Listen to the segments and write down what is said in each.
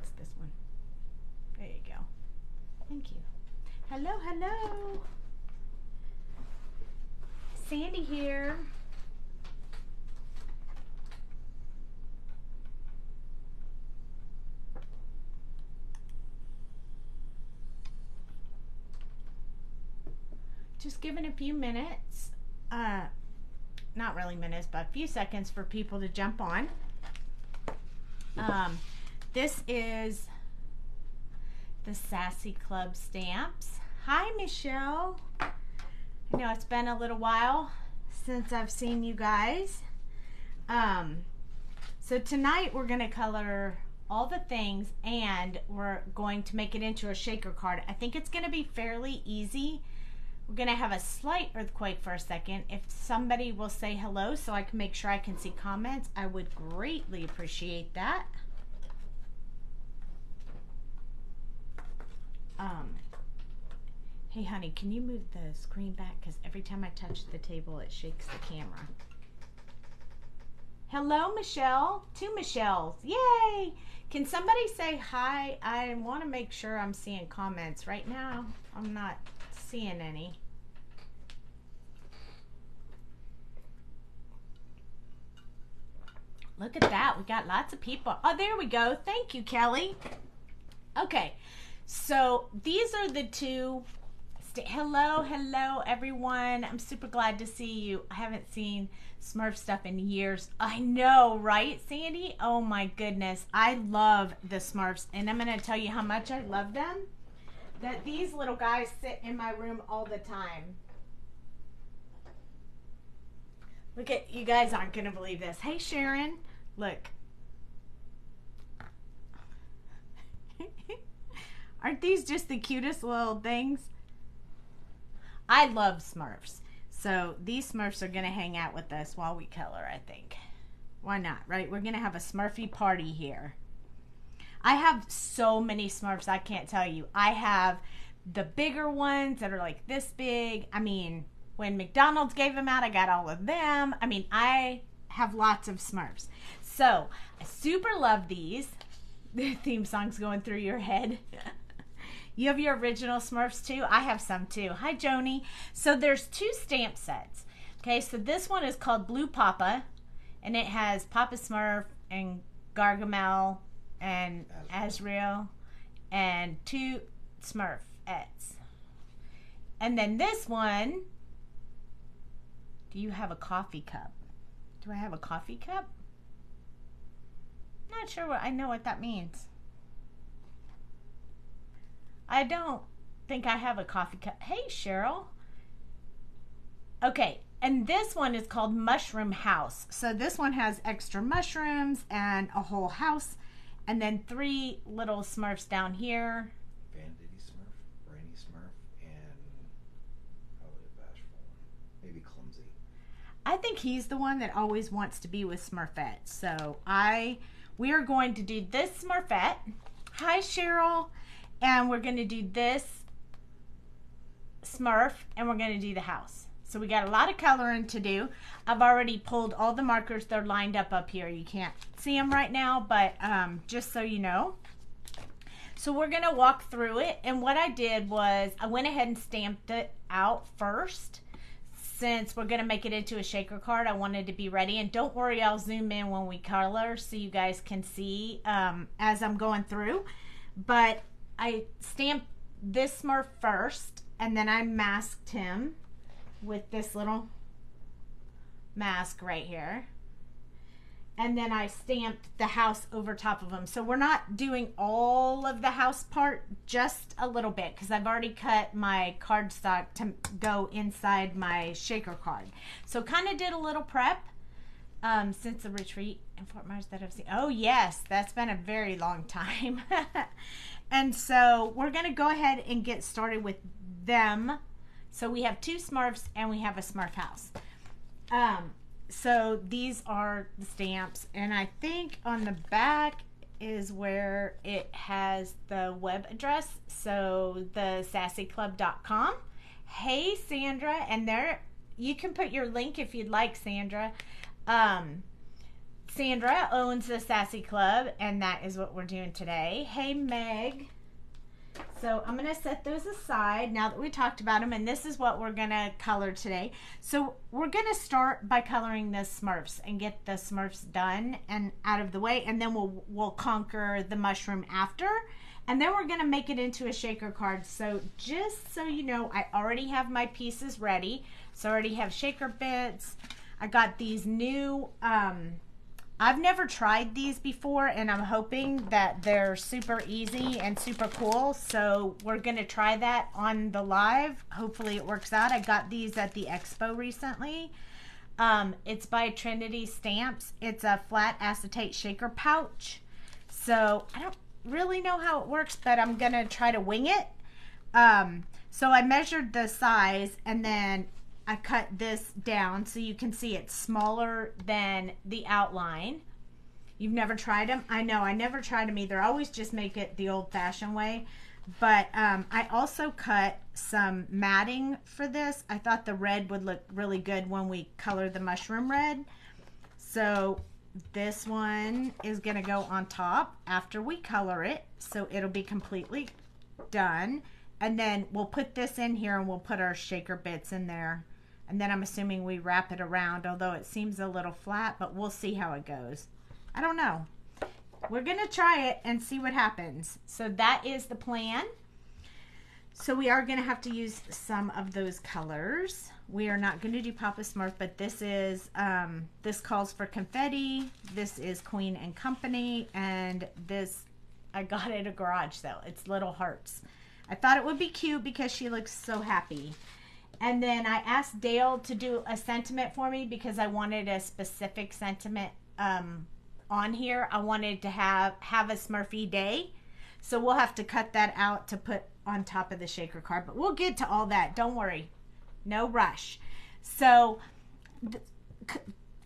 wants this one. There you go. Thank you. Hello, hello. Sandy here. Just giving a few minutes, not really minutes, but a few seconds for people to jump on. This is the Sassy Club stamps. Hi, Michelle. I know it's been a little while since I've seen you guys. So tonight we're going to color all the things and we're going to make it into a shaker card. I think it's going to be fairly easy. We're going to have a slight earthquake for a second. If somebody will say hello so I can make sure I can see comments, I would greatly appreciate that. Hey honey, can you move the screen back? Because every time I touch the table, it shakes the camera. Hello, Michelle. Two Michelles. Yay! Can somebody say hi? I want to make sure I'm seeing comments. Right now, I'm not seeing any. Look at that. We got lots of people. Oh, there we go. Thank you, Kelly. Okay. So these are the two. Hello, hello, everyone. I'm super glad to see you. I haven't seen Smurf stuff in years. I know, right, Sandy? Oh, my goodness. I love the Smurfs, and I'm going to tell you how much I love them. That these little guys sit in my room all the time. Look at, you guys aren't going to believe this. Hey, Sharon, look. Aren't these just the cutest little things? I love Smurfs. So these Smurfs are going to hang out with us while we color, I think. Why not, right? We're going to have a Smurfy party here. I have so many Smurfs, I can't tell you. I have the bigger ones that are like this big. I mean, when McDonald's gave them out, I got all of them. I mean, I have lots of Smurfs. So I super love these. The theme song's going through your head. You have your original Smurfs too? I have some too. Hi, Joni. So there's two stamp sets. Okay, so this one is called Blue Papa, and it has Papa Smurf and Gargamel and Azrael and two Smurfettes. And then this one, do you have a coffee cup? Do I have a coffee cup? Not sure what I know what that means. I don't think I have a coffee cup. Hey, Cheryl. Okay, and this one is called Mushroom House. So this one has extra mushrooms and a whole house, and then three little Smurfs down here. Banditty Smurf, Brainy Smurf, and probably a bashful one. Maybe Clumsy. I think he's the one that always wants to be with Smurfette. So we are going to do this Smurfette. Hi, Cheryl. And we're going to do this Smurf, and we're going to do the house. So we got a lot of coloring to do. I've already pulled all the markers. They're lined up here. You can't see them right now, but just so you know. So we're going to walk through it. And what I did was I went ahead and stamped it out first. Since we're going to make it into a shaker card, I wanted to be ready. And don't worry, I'll zoom in when we color so you guys can see as I'm going through. But I stamped this Smurf first, and then I masked him with this little mask right here. And then I stamped the house over top of him. So we're not doing all of the house part, just a little bit, because I've already cut my cardstock to go inside my shaker card. So kind of did a little prep since the retreat in Fort Myers that I've seen. Oh yes, that's been a very long time. And so we're going to go ahead and get started with them. So we have two Smurfs and we have a Smurf house. So these are the stamps. And I think on the back is where it has the web address. So the sassyclub.com. Hey, Sandra. And there you can put your link if you'd like, Sandra. Sandra owns the Sassy Club, and that is what we're doing today. Hey, Meg. So I'm going to set those aside now that we talked about them, and this is what we're going to color today. So we're going to start by coloring the Smurfs and get the Smurfs done and out of the way, and then we'll conquer the mushroom after, and then we're going to make it into a shaker card. So just so you know, I already have my pieces ready. So I already have shaker bits. I got these new, I've never tried these before, and I'm hoping that they're super easy and super cool. So we're going to try that on the live. Hopefully it works out. I got these at the expo recently. It's by Trinity Stamps. It's a flat acetate shaker pouch. So I don't really know how it works, but I'm going to try to wing it. So I measured the size, and then I cut this down so you can see it's smaller than the outline. You've never tried them? I know, I never tried them either. I always just make it the old-fashioned way. But I also cut some matting for this. I thought the red would look really good when we color the mushroom red. So this one is going to go on top after we color it. So it'll be completely done. And then we'll put this in here, and we'll put our shaker bits in there. And then I'm assuming we wrap it around, although it seems a little flat, but we'll see how it goes. I don't know. We're going to try it and see what happens. So that is the plan. So we are going to have to use some of those colors. We are not going to do Papa Smurf, but this is, this calls for confetti. This is Queen and Company. And this, I got at a garage sale. It's little hearts. I thought it would be cute because she looks so happy. And then I asked Dale to do a sentiment for me because I wanted a specific sentiment on here. I wanted to have a Smurfy day. So we'll have to cut that out to put on top of the shaker card. But we'll get to all that. Don't worry. No rush. So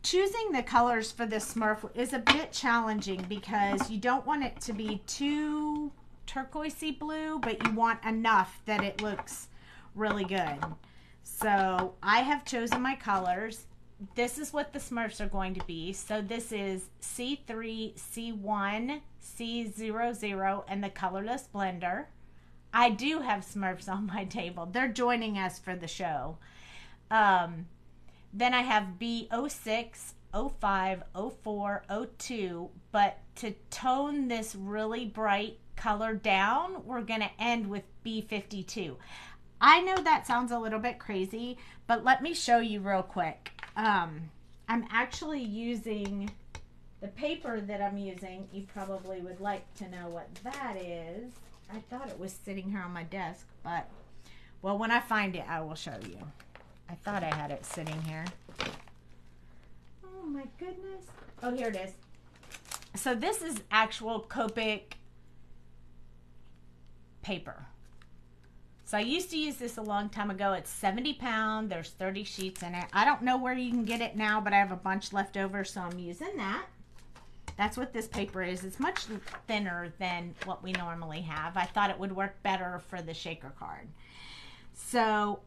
choosing the colors for the Smurf is a bit challenging because you don't want it to be too turquoisey blue, but you want enough that it looks really good. So I have chosen my colors. This is what the Smurfs are going to be. So this is C3, C1, C00, and the colorless blender. I do have Smurfs on my table. They're joining us for the show. Then I have B06, 05, 04, 02. But to tone this really bright color down, we're going to end with B52. I know that sounds a little bit crazy, but let me show you real quick. I'm actually using the paper that I'm using. You probably would like to know what that is. I thought it was sitting here on my desk, but, well, when I find it, I will show you. I thought I had it sitting here. Oh, my goodness. Oh, here it is. So this is actual Copic paper. So I used to use this a long time ago. It's 70 pound. There's 30 sheets in it. I don't know where you can get it now, but I have a bunch left over, so I'm using that. That's what this paper is. It's much thinner than what we normally have. I thought it would work better for the shaker card. So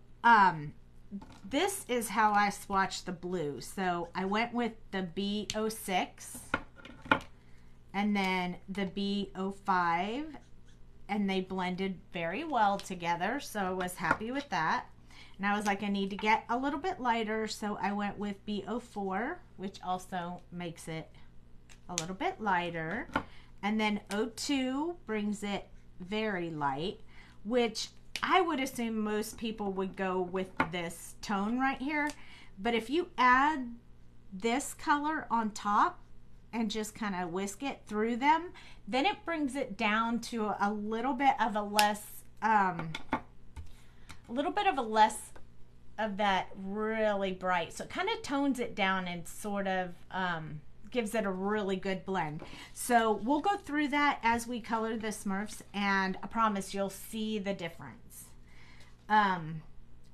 this is how I swatched the blue. So I went with the B06 and then the B05, and they blended very well together, so I was happy with that. And I was like, I need to get a little bit lighter, so I went with B04, which also makes it a little bit lighter. And then 02 brings it very light, which I would assume most people would go with this tone right here. But if you add this color on top and just kind of whisk it through them, then it brings it down to a little bit of a less, of that really bright. So it kind of tones it down and sort of gives it a really good blend. So we'll go through that as we color the Smurfs, and I promise you'll see the difference.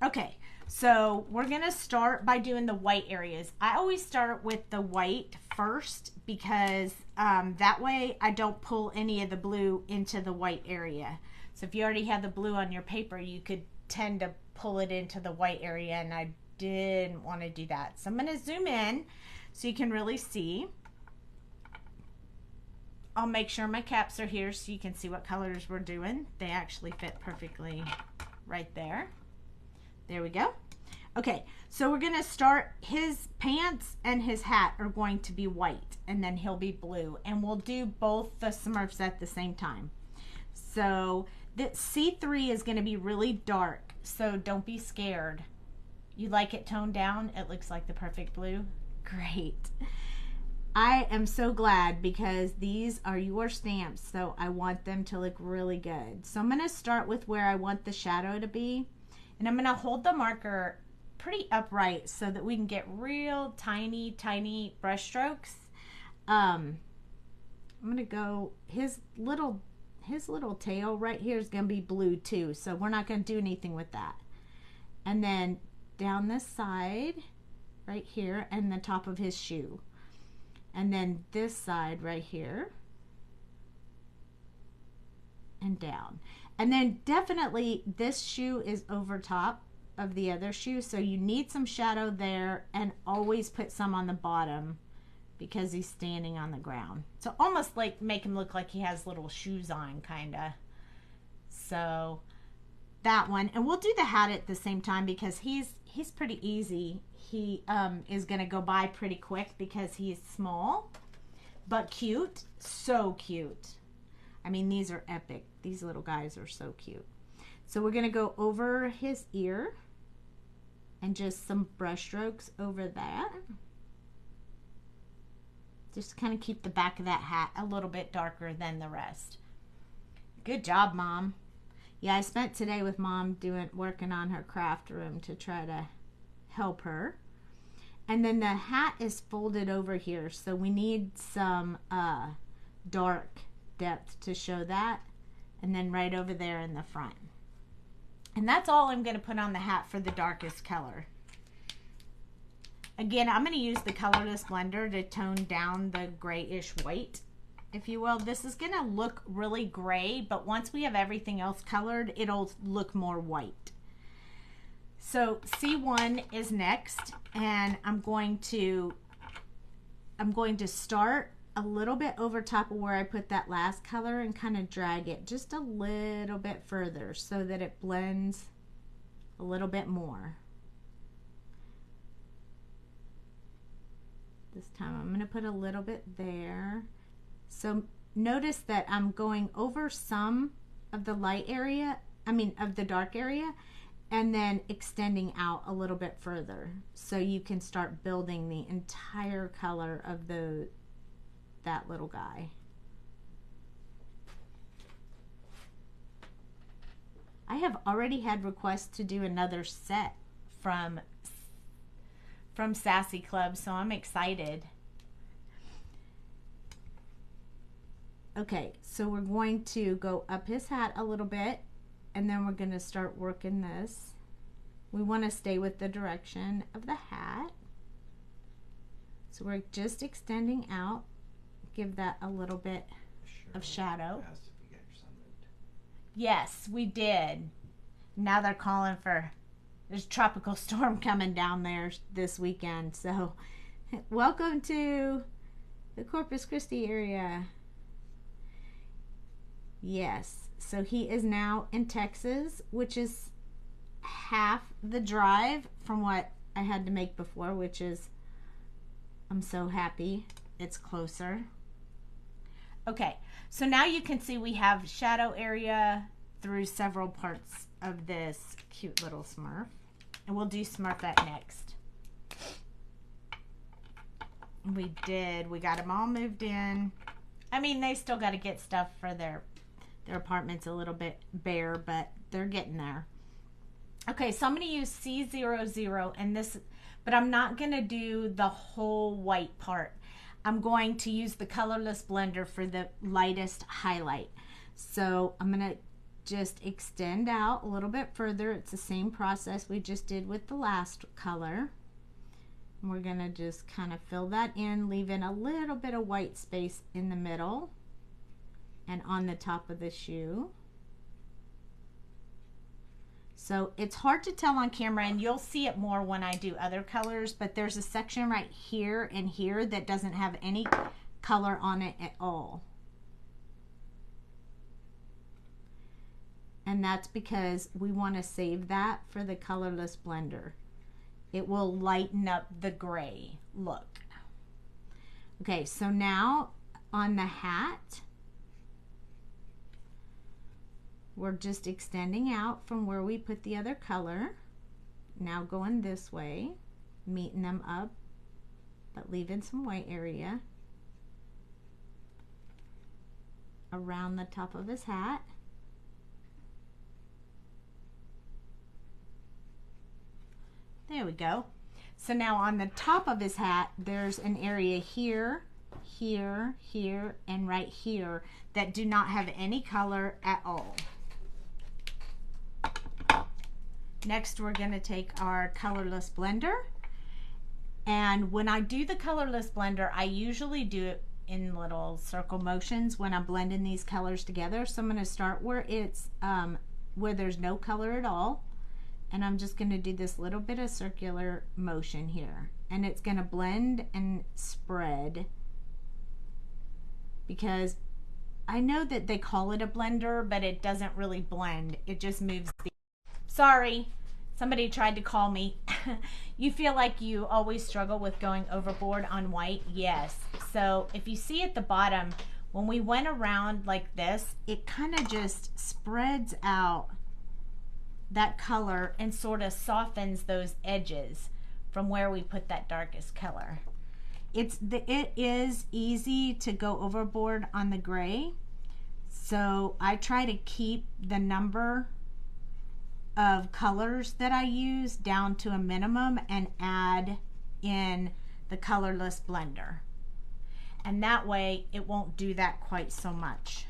Okay, so we're gonna start by doing the white areas. I always start with the white first because that way I don't pull any of the blue into the white area. So if you already have the blue on your paper, you could tend to pull it into the white area, and I didn't want to do that. So I'm going to zoom in so you can really see. I'll make sure my caps are here so you can see what colors we're doing. They actually fit perfectly right there. There we go. Okay, so we're gonna start, his pants and his hat are going to be white, and then he'll be blue, and we'll do both the Smurfs at the same time. So the C3 is gonna be really dark, so don't be scared. You like it toned down? It looks like the perfect blue. Great. I am so glad because these are your stamps, so I want them to look really good. So I'm gonna start with where I want the shadow to be, and I'm gonna hold the marker pretty upright so that we can get real tiny brush strokes. I'm gonna go, his little tail right here is gonna be blue too, so we're not gonna do anything with that. And then down this side right here, and the top of his shoe, and then this side right here and down. And then definitely this shoe is over top of the other shoe, so you need some shadow there, and always put some on the bottom because he's standing on the ground. So almost like make him look like he has little shoes on, kinda. So that one, and we'll do the hat at the same time because he's pretty easy. He is gonna go by pretty quick because he's small but cute. So cute. I mean, these are epic. These little guys are so cute. So we're gonna go over his ear and just some brush strokes over that. Just kind of keep the back of that hat a little bit darker than the rest. Good job, Mom. Yeah, I spent today with Mom working on her craft room to try to help her. And then the hat is folded over here, so we need some dark depth to show that. And then right over there in the front. And that's all I'm going to put on the hat for the darkest color. Again, I'm going to use the colorless blender to tone down the grayish white, if you will. This is going to look really gray, but once we have everything else colored, it'll look more white. So C1 is next, and I'm going to start a little bit over top of where I put that last color and kind of drag it just a little bit further so that it blends a little bit more. This time I'm going to put a little bit there. So notice that I'm going over some of the light area, of the dark area, and then extending out a little bit further so you can start building the entire color of that little guy. I have already had requests to do another set from Sassy Club, so I'm excited. Okay, so we're going to go up his hat a little bit, and then we're going to start working this. We want to stay with the direction of the hat. So we're just extending out, give that a little bit of shadow. Yes, we did. Now they're calling for, there's a tropical storm coming down there this weekend. So welcome to the Corpus Christi area. Yes, so he is now in Texas, which is half the drive from what I had to make before, which is, I'm so happy it's closer. Okay, so now you can see we have shadow area through several parts of this cute little Smurf, and we'll do Smurfette next. We got them all moved in. I mean, they still got to get stuff for their apartment's a little bit bare, but they're getting there. Okay, so I'm going to use C00 and this, but I'm not going to do the whole white part. I'm going to use the colorless blender for the lightest highlight. So I'm going to just extend out a little bit further. It's the same process we just did with the last color. And we're going to just kind of fill that in, leaving a little bit of white space in the middle and on the top of the shoe. So it's hard to tell on camera, and you'll see it more when I do other colors, but there's a section right here and here that doesn't have any color on it at all. and that's because we want to save that for the colorless blender. It will lighten up the gray look. Okay, so now on the hat, we're just extending out from where we put the other color. Now going this way, meeting them up, but leaving some white area around the top of his hat. There we go. So now on the top of his hat, there's an area here, here, here, and right here that do not have any color at all. Next, we're going to take our colorless blender. And when I do the colorless blender, I usually do it in little circle motions when I'm blending these colors together. So I'm going to start where it's where there's no color at all, and I'm just going to do this little bit of circular motion here, and it's going to blend and spread, because I know that they call it a blender, but it doesn't really blend. It just moves the... Sorry, somebody tried to call me. You feel like you always struggle with going overboard on white? Yes. So if you see at the bottom, when we went around like this, it kind of just spreads out that color and sort of softens those edges from where we put that darkest color. It is easy to go overboard on the gray, so I try to keep the number of colors that I use down to a minimum and add in the colorless blender, and that way it won't do that quite so much.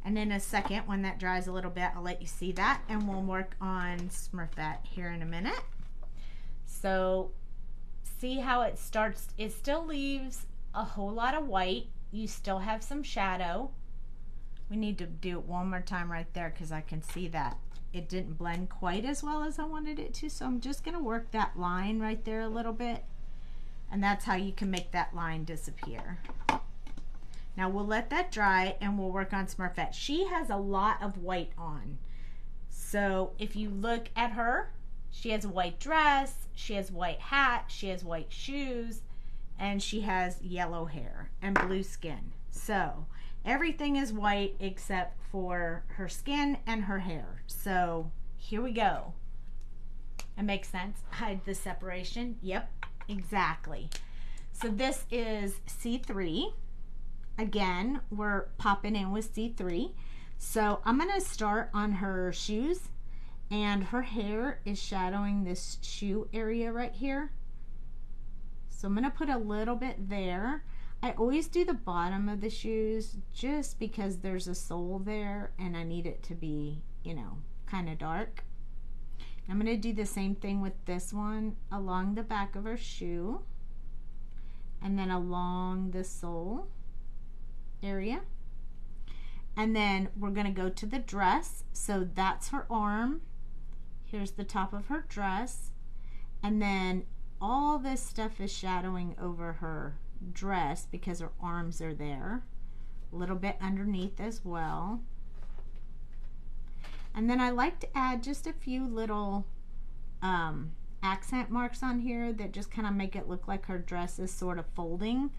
And in a second, when that dries a little bit, I'll let you see that, and we'll work on Smurfette here in a minute. So see how it starts? It still leaves a whole lot of white. You still have some shadow. We need to do it one more time right there, because I can see that it didn't blend quite as well as I wanted it to. So I'm just going to work that line right there a little bit, and that's how you can make that line disappear. Now we'll let that dry and we'll work on Smurfette. She has a lot of white on. So if you look at her, she has a white dress, she has a white hat, she has white shoes, and she has yellow hair and blue skin. So everything is white except for her skin and her hair. So here we go. It makes sense. Hide the separation. Yep, exactly. So this is C3. Again, we're popping in with C3. So I'm going to start on her shoes, and her hair is shadowing this shoe area right here. So I'm going to put a little bit there. I always do the bottom of the shoes just because there's a sole there and I need it to be, you know, kind of dark. I'm going to do the same thing with this one along the back of her shoe and then along the sole area. And then we're going to go to the dress. So that's her arm. Here's the top of her dress. And then all this stuff is shadowing over her dress because her arms are there. A little bit underneath as well. And then I like to add just a few little accent marks on here that just kind of make it look like her dress is sort of folding.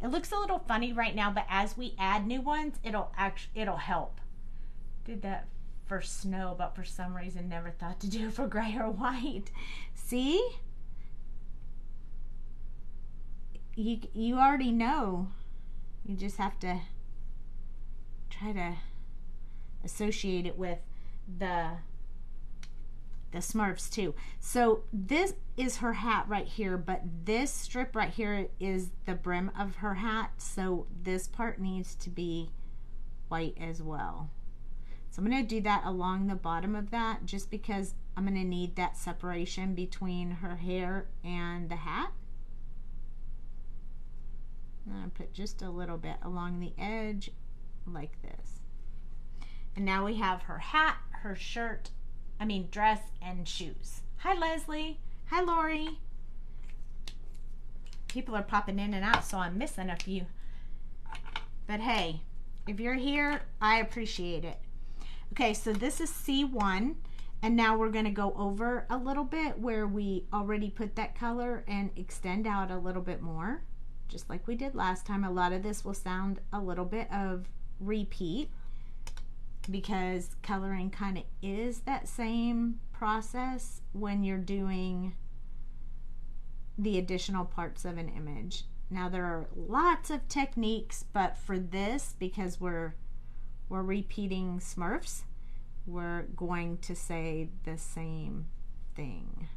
It looks a little funny right now, but as we add new ones, it'll help. Did that for snow, but for some reason never thought to do it for gray or white. See? You already know. You just have to try to associate it with the Smurfs too. So this is her hat right here, but this strip right here is the brim of her hat, so this part needs to be white as well. So I'm going to do that along the bottom of that just because I'm going to need that separation between her hair and the hat. I'm going to put just a little bit along the edge like this. And now we have her hat, her shirt, dress and shoes. Hi Leslie. Hi Lori. People are popping in and out, so I'm missing a few. But hey, If you're here, I appreciate it. Okay, so this is C1, and now we're going to go over a little bit where we already put that color and extend out a little bit more, just like we did last time. A lot of this will sound a little bit of repeat because coloring kind of is that same process when you're doing the additional parts of an image. Now there are lots of techniques, but for this, because we're repeating Smurfs, we're going to say the same thing.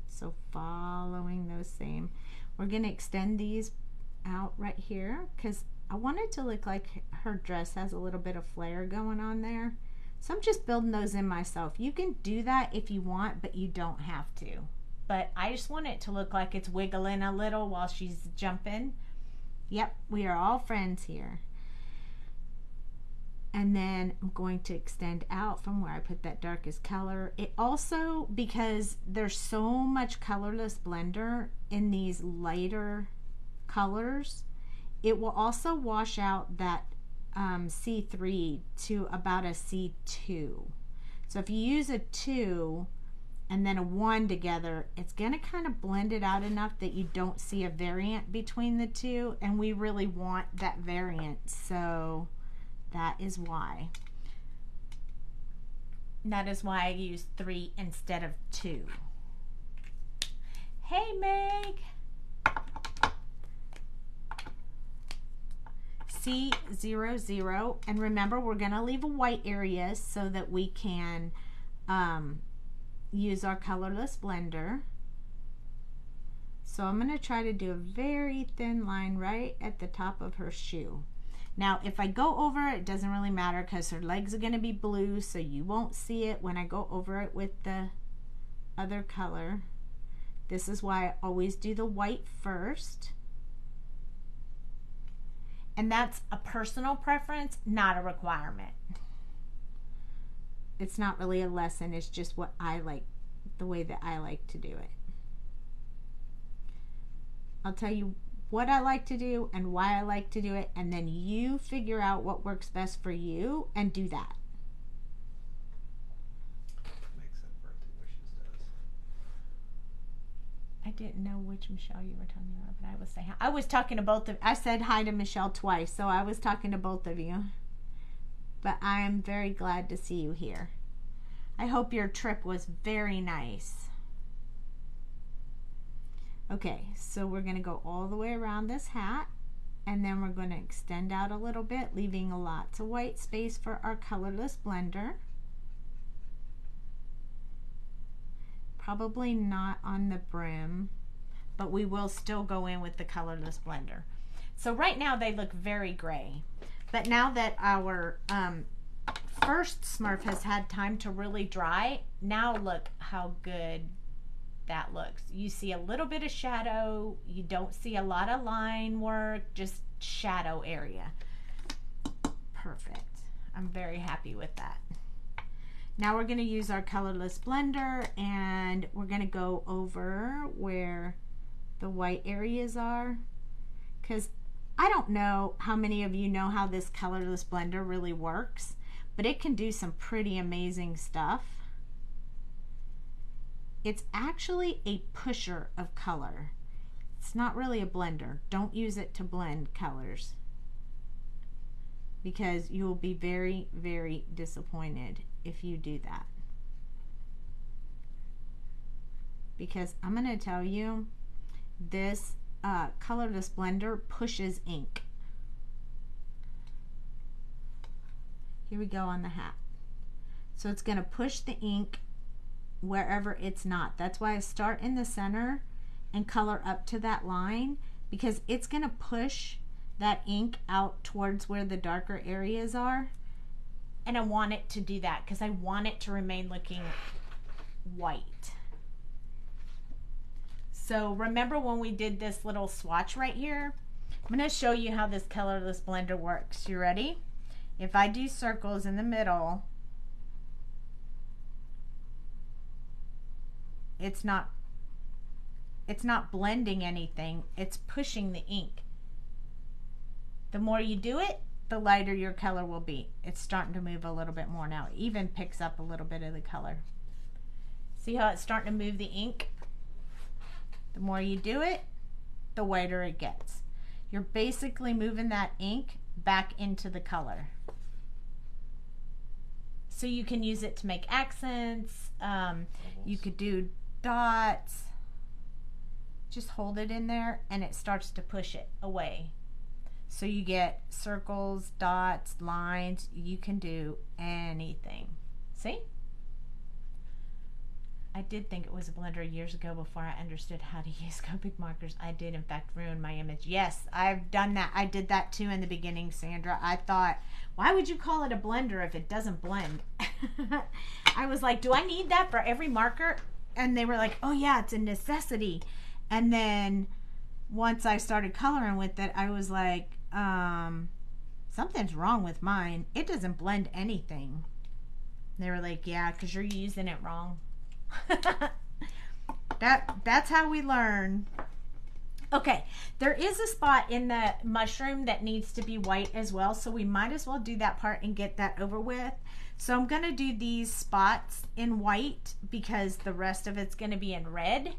So following those same, we're going to extend these out right here because I want it to look like her dress has a little bit of flare going on there. So I'm just building those in myself. You can do that if you want, but you don't have to. But I just want it to look like it's wiggling a little while she's jumping. Yep, we are all friends here. And then I'm going to extend out from where I put that darkest color. It also, because there's so much colorless blender in these lighter colors, it will also wash out that C3 to about a C2. So if you use a 2 and then a 1 together, it's going to kind of blend it out enough that you don't see a variant between the two, and we really want that variant, so that is why. That is why I use 3 instead of 2. Hey, Meg! C00, and remember we're going to leave a white area so that we can use our colorless blender. So I'm going to try to do a very thin line right at the top of her shoe. Now if I go over it, it doesn't really matter because her legs are going to be blue, so you won't see it when I go over it with the other color. This is why I always do the white first. And that's a personal preference, not a requirement. It's not really a lesson, it's just what I like, the way that I like to do it. I'll tell you what I like to do and why I like to do it, and then you figure out what works best for you and do that. Makes that birthday wishes does. I didn't know which Michelle you were talking about, but I was saying, I was talking to both of, I said hi to Michelle twice, so I was talking to both of you. But I am very glad to see you here. I hope your trip was very nice. Okay, so we're going to go all the way around this hat, and then we're going to extend out a little bit, leaving lots of white space for our colorless blender. Probably not on the brim, but we will still go in with the colorless blender. So right now they look very gray. But now that our first Smurf has had time to really dry, now look how good that looks. You see a little bit of shadow. You don't see a lot of line work, just shadow area. Perfect. I'm very happy with that. Now we're going to use our colorless blender, and we're going to go over where the white areas are, because I don't know how many of you know how this colorless blender really works, but it can do some pretty amazing stuff. It's actually a pusher of color. It's not really a blender. Don't use it to blend colors because you will be very, very disappointed if you do that. Because I'm going to tell you, this colorless blender pushes ink. Here we go on the hat. So it's going to push the ink wherever it's not. That's why I start in the center and color up to that line, because it's going to push that ink out towards where the darker areas are. And I want it to do that because I want it to remain looking white. So remember when we did this little swatch right here? I'm going to show you how this colorless blender works. You ready? If I do circles in the middle, it's not blending anything, it's pushing the ink The more you do it, the lighter your color will be. It's starting to move a little bit more now. It even picks up a little bit of the color. See how it's starting to move the ink? The more you do it, the whiter it gets. You're basically moving that ink back into the color. So you can use it to make accents. You could do dots. Just hold it in there and it starts to push it away. So you get circles, dots, lines. You can do anything. See? I did think it was a blender years ago before I understood how to use Copic markers. I did, in fact, ruin my image. Yes, I've done that. I did that too in the beginning, Sandra. I thought, why would you call it a blender if it doesn't blend? I was like, do I need that for every marker? And they were like, oh yeah, it's a necessity. And then once I started coloring with it, I was like, something's wrong with mine. It doesn't blend anything. And they were like, yeah, because you're using it wrong. That's how we learn. Okay, there is a spot in the mushroom that needs to be white as well, so we might as well do that part and get that over with. So I'm going to do these spots in white because the rest of it's going to be in red.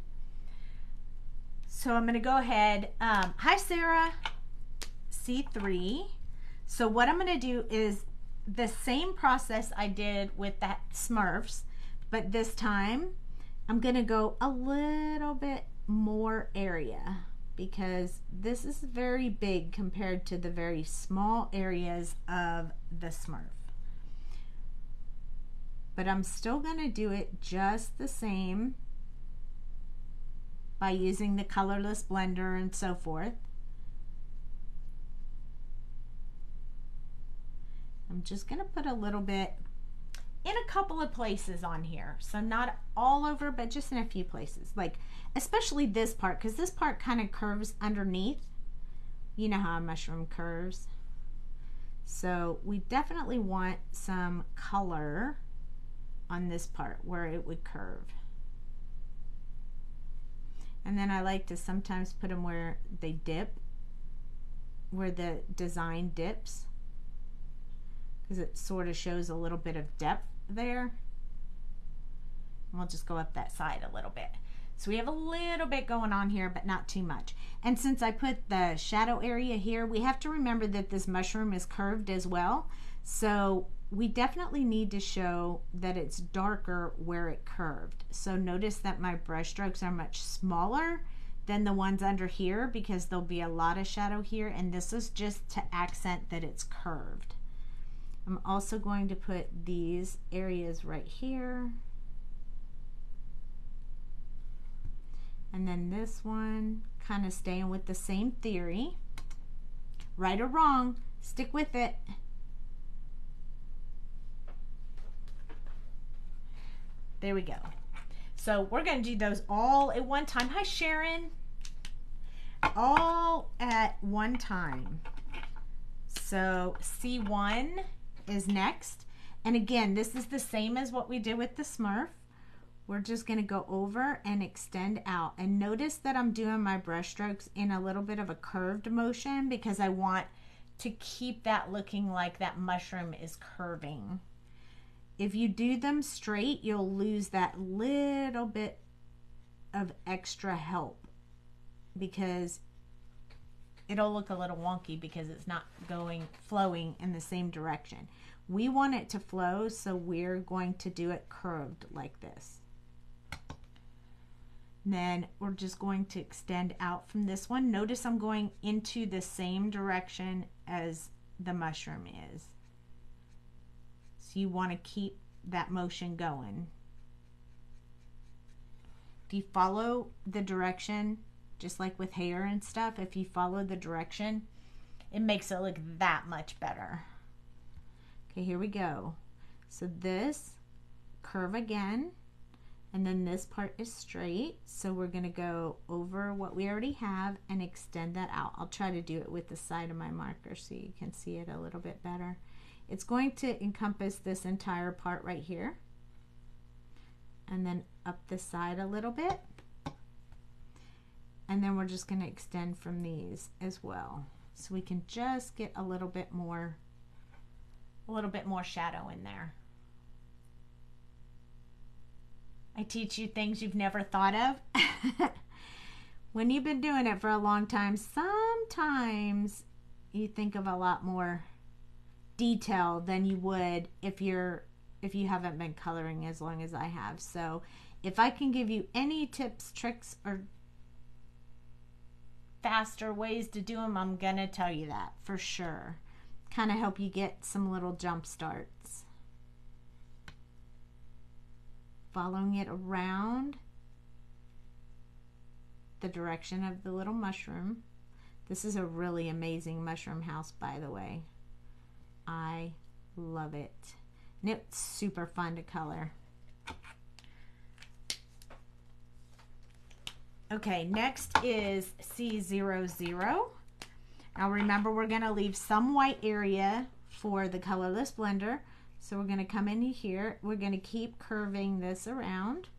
So I'm going to go ahead. Hi, Sarah. C3. So what I'm going to do is the same process I did with that Smurfs, but this time I'm going to go a little bit more area because this is very big compared to the very small areas of the Smurf. But I'm still going to do it just the same by using the colorless blender and so forth. I'm just going to put a little bit in a couple of places on here. So not all over, but just in a few places. Like, especially this part, because this part kind of curves underneath. You know how a mushroom curves. So we definitely want some color on this part where it would curve. And then I like to sometimes put them where they dip, where the design dips, because it sort of shows a little bit of depth there. And we'll just go up that side a little bit. So we have a little bit going on here, but not too much. And since I put the shadow area here, we have to remember that this mushroom is curved as well. So we definitely need to show that it's darker where it curved. So notice that my brush strokes are much smaller than the ones under here because there'll be a lot of shadow here, and this is just to accent that it's curved. I'm also going to put these areas right here. And then this one, kind of staying with the same theory. Right or wrong, stick with it. There we go. So we're going to do those all at one time. Hi, Sharon. All at one time. So C1 is next. And again, this is the same as what we did with the Smurf. We're just going to go over and extend out. And notice that I'm doing my brush strokes in a little bit of a curved motion because I want to keep that looking like that mushroom is curving. If you do them straight, you'll lose that little bit of extra help because it'll look a little wonky because it's not flowing in the same direction. We want it to flow, so we're going to do it curved like this. And then we're just going to extend out from this one. Notice I'm going into the same direction as the mushroom is. So you want to keep that motion going. If you follow the direction, just like with hair and stuff, if you follow the direction, it makes it look that much better. Okay, here we go. So this curve again, and then this part is straight. So we're going to go over what we already have and extend that out. I'll try to do it with the side of my marker so you can see it a little bit better. It's going to encompass this entire part right here, and then up the side a little bit, and then we're just going to extend from these as well. so we can just get a little bit more shadow in there. I teach you things you've never thought of. When you've been doing it for a long time, sometimes you think of a lot more detail than you would if you haven't been coloring as long as I have. So if I can give you any tips, tricks, or faster ways to do them, I'm gonna tell you that for sure. Kind of help you get some little jump starts. Following it around the direction of the little mushroom. This is a really amazing mushroom house, by the way. I love it. And it's super fun to color. Okay, next is C00. Now remember, we're going to leave some white area for the colorless blender. So we're going to come in here. We're going to keep curving this around.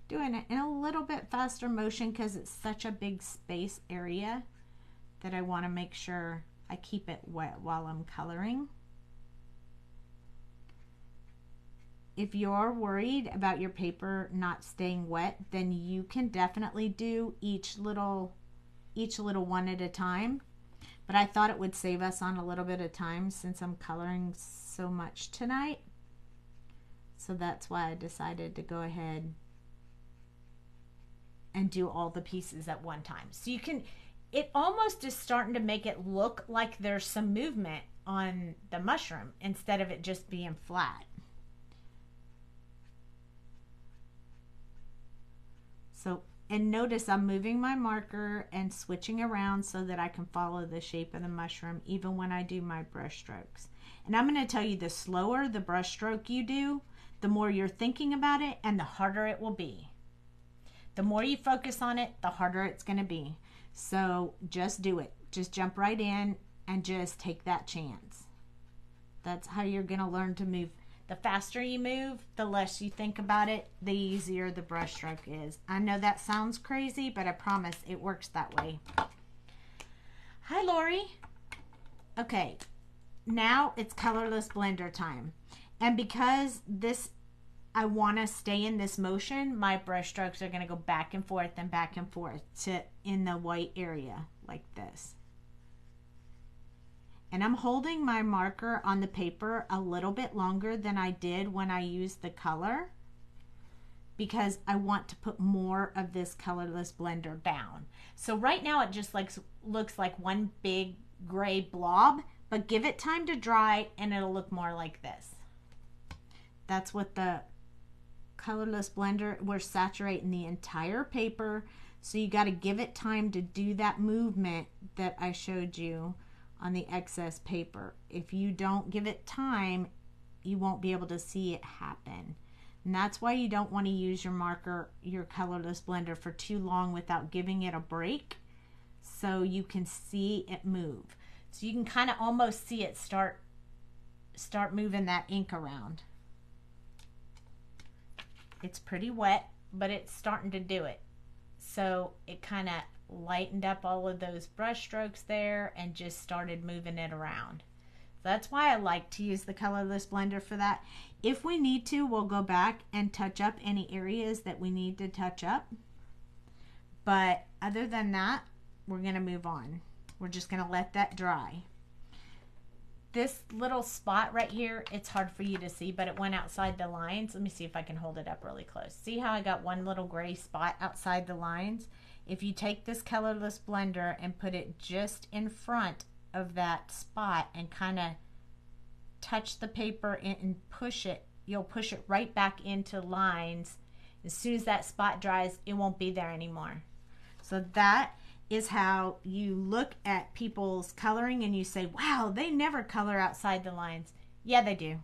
Doing it in a little bit faster motion because it's such a big space area that I want to make sure I keep it wet while I'm coloring. If you're worried about your paper not staying wet, then you can definitely do each little one at a time. But I thought it would save us on a little bit of time since I'm coloring so much tonight. So that's why I decided to go ahead and do all the pieces at one time. So you can, it almost is starting to make it look like there's some movement on the mushroom instead of it just being flat. So, and notice I'm moving my marker and switching around so that I can follow the shape of the mushroom even when I do my brush strokes. And I'm going to tell you, the slower the brush stroke you do, the more you're thinking about it and the harder it will be. The more you focus on it, the harder it's going to be. So just do it. Just jump right in and just take that chance. That's how you're going to learn to move. The faster you move, the less you think about it, the easier the brush stroke is. I know that sounds crazy, but I promise it works that way. Hi, Lori. Okay, now it's colorless blender time. And because I want to stay in this motion, my brush strokes are going to go back and forth in the white area like this. And I'm holding my marker on the paper a little bit longer than I did when I used the color because I want to put more of this colorless blender down. So right now it just looks like one big gray blob, but give it time to dry and it'll look more like this. That's what the colorless blender, we're saturating the entire paper, so you got to give it time to do that movement that I showed you on the excess paper. If you don't give it time, you won't be able to see it happen. And that's why you don't want to use your marker, your colorless blender, for too long without giving it a break so you can see it move. So you can kind of almost see it start moving that ink around. It's pretty wet, but it's starting to do it. So it kind of lightened up all of those brush strokes there and just started moving it around. That's why I like to use the colorless blender for that. If we need to, we'll go back and touch up any areas that we need to touch up. But other than that, we're going to move on. We're just going to let that dry. This little spot right here, it's hard for you to see, but it went outside the lines. Let me see if I can hold it up really close. See how I got one little gray spot outside the lines? If you take this colorless blender and put it just in front of that spot and kind of touch the paper and push it, you'll push it right back into lines. As soon as that spot dries, it won't be there anymore. So that is how you look at people's coloring and you say, wow, they never color outside the lines. Yeah, they do.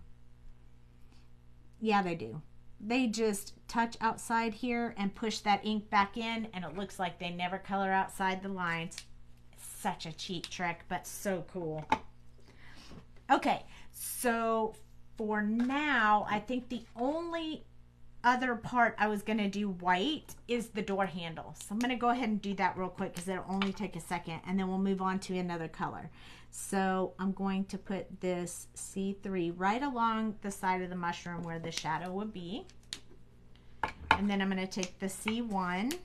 Yeah, they do. They just touch outside here and push that ink back in, and it looks like they never color outside the lines. It's such a cheap trick, but so cool. Okay, so for now, I think the only other part I was going to do white is the door handle. So I'm going to go ahead and do that real quick because it'll only take a second, and then we'll move on to another color. So I'm going to put this C3 right along the side of the mushroom where the shadow would be. And then I'm going to take the C1.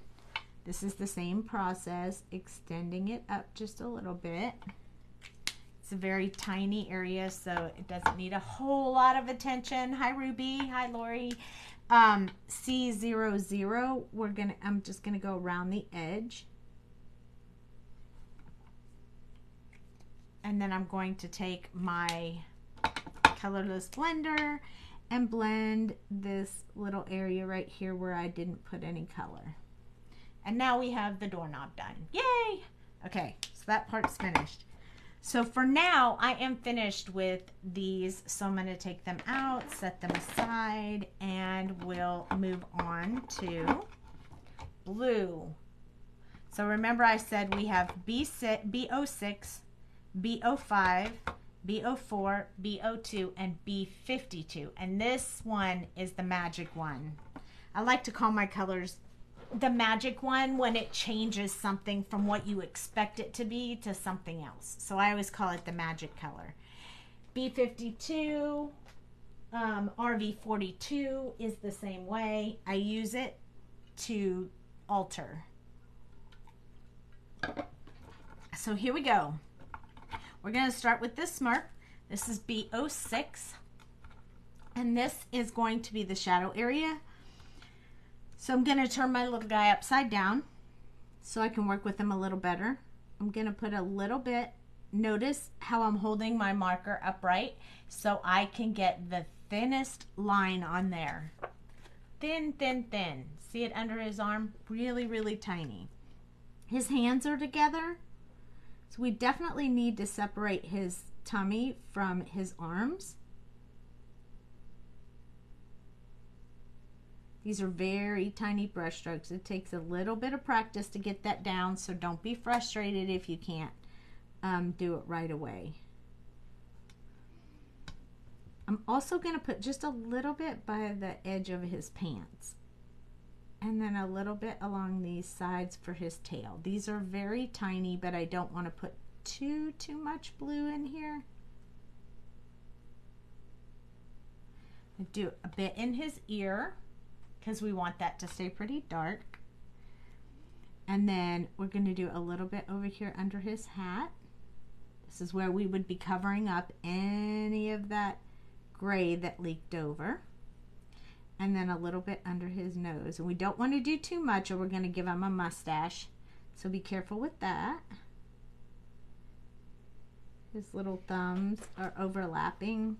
This is the same process, extending it up just a little bit. It's a very tiny area, so it doesn't need a whole lot of attention. Hi, Ruby. Hi, Lori. C00, I'm just gonna go around the edge. And then I'm going to take my colorless blender and blend this little area right here where I didn't put any color. And now we have the doorknob done. Yay! Okay, so that part's finished. So for now, I am finished with these. So I'm going to take them out, set them aside, and we'll move on to blue. So remember I said we have B6, B06, B05, B04, B02, and B52. And this one is the magic one. I like to call my colors the magic one when it changes something from what you expect it to be to something else. So I always call it the magic color. B52, RV42 is the same way. I use it to alter. So here we go. We're going to start with this Smurf. This is B06. And this is going to be the shadow area. So I'm going to turn my little guy upside down so I can work with him a little better. I'm going to put a little bit, notice how I'm holding my marker upright so I can get the thinnest line on there. Thin, thin, thin. See it under his arm? Really, really tiny. His hands are together. So we definitely need to separate his tummy from his arms. These are very tiny brush strokes. It takes a little bit of practice to get that down, so don't be frustrated if you can't do it right away. I'm also going to put just a little bit by the edge of his pants, and then a little bit along these sides for his tail. These are very tiny, but I don't want to put too much blue in here. I do a bit in his ear, because we want that to stay pretty dark. And then we're going to do a little bit over here under his hat. This is where we would be covering up any of that gray that leaked over. And then a little bit under his nose. And we don't want to do too much or we're going to give him a mustache. So be careful with that. His little thumbs are overlapping.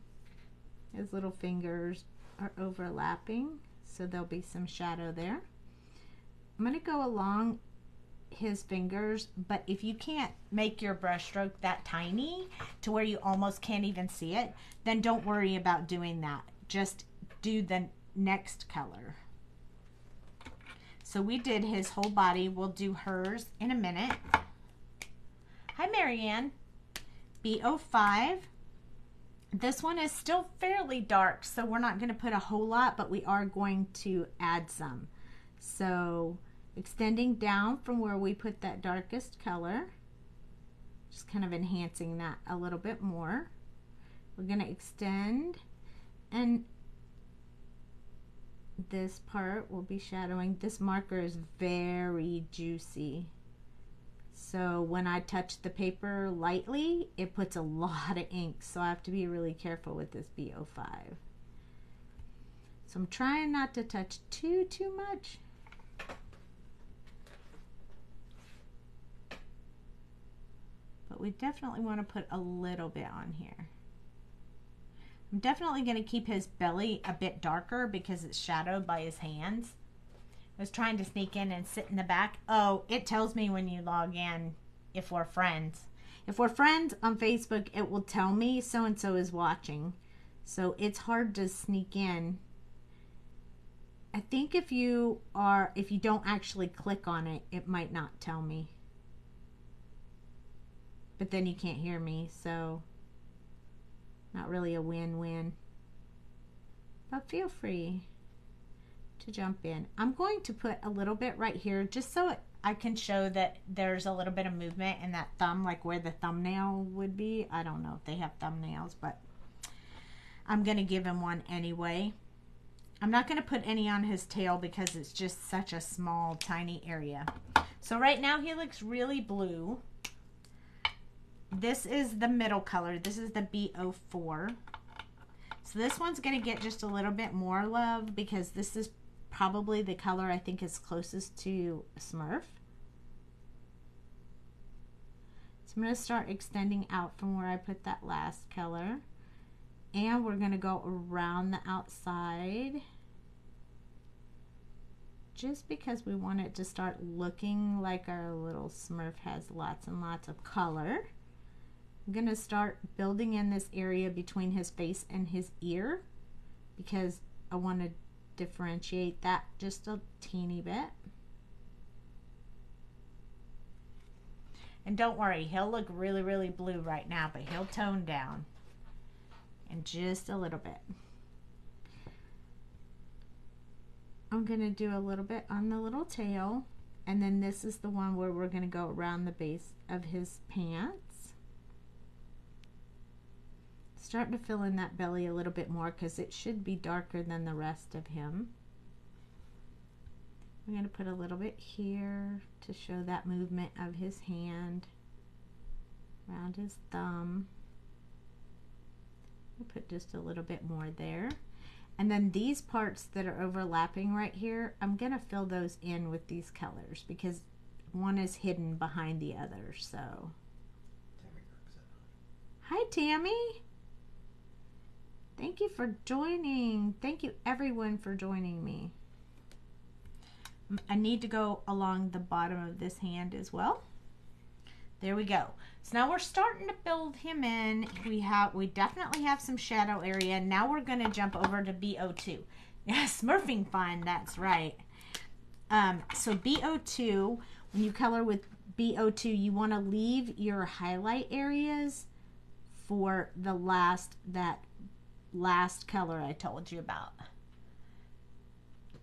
His little fingers are overlapping. So there'll be some shadow there. I'm going to go along his fingers, but if you can't make your brush stroke that tiny to where you almost can't even see it, then don't worry about doing that. Just do the next color. So we did his whole body. We'll do hers in a minute. Hi, Marianne. B05. This one is still fairly dark, so we're not going to put a whole lot, but we are going to add some. So extending down from where we put that darkest color, just kind of enhancing that a little bit more. We're going to extend, and this part will be shadowing. This marker is very juicy. So when I touch the paper lightly, it puts a lot of ink. So I have to be really careful with this B05. So I'm trying not to touch too much. But we definitely want to put a little bit on here. I'm definitely going to keep his belly a bit darker because it's shadowed by his hands. I was trying to sneak in and sit in the back. Oh, it tells me when you log in if we're friends. If we're friends on Facebook, it will tell me so-and-so is watching. So it's hard to sneak in. I think if you don't actually click on it, it might not tell me. But then you can't hear me, so not really a win-win. But feel free. to jump in. I'm going to put a little bit right here just so I can show that there's a little bit of movement in that thumb, like where the thumbnail would be. I don't know if they have thumbnails, but I'm going to give him one anyway. I'm not going to put any on his tail because it's just such a small, tiny area. So right now he looks really blue. This is the middle color. This is the B04. So this one's going to get just a little bit more love because this is probably the color I think is closest to Smurf. So I'm going to start extending out from where I put that last color. And we're going to go around the outside just because we want it to start looking like our little Smurf has lots and lots of color. I'm going to start building in this area between his face and his ear because I want to differentiate that just a teeny bit. And don't worry, he'll look really, really blue right now, but he'll tone down in just a little bit. I'm going to do a little bit on the little tail, and then this is the one where we're going to go around the base of his pants. Starting to fill in that belly a little bit more because it should be darker than the rest of him. I'm going to put a little bit here to show that movement of his hand around his thumb. I'll put just a little bit more there. And then these parts that are overlapping right here, I'm going to fill those in with these colors because one is hidden behind the other. So, hi Tammy. Thank you for joining. Thank you everyone for joining me. I need to go along the bottom of this hand as well. There we go. So now we're starting to build him in. We definitely have some shadow area. Now we're going to jump over to B02. Yeah, Smurfing fun, that's right. So B02, when you color with B02, you want to leave your highlight areas for the last color I told you about.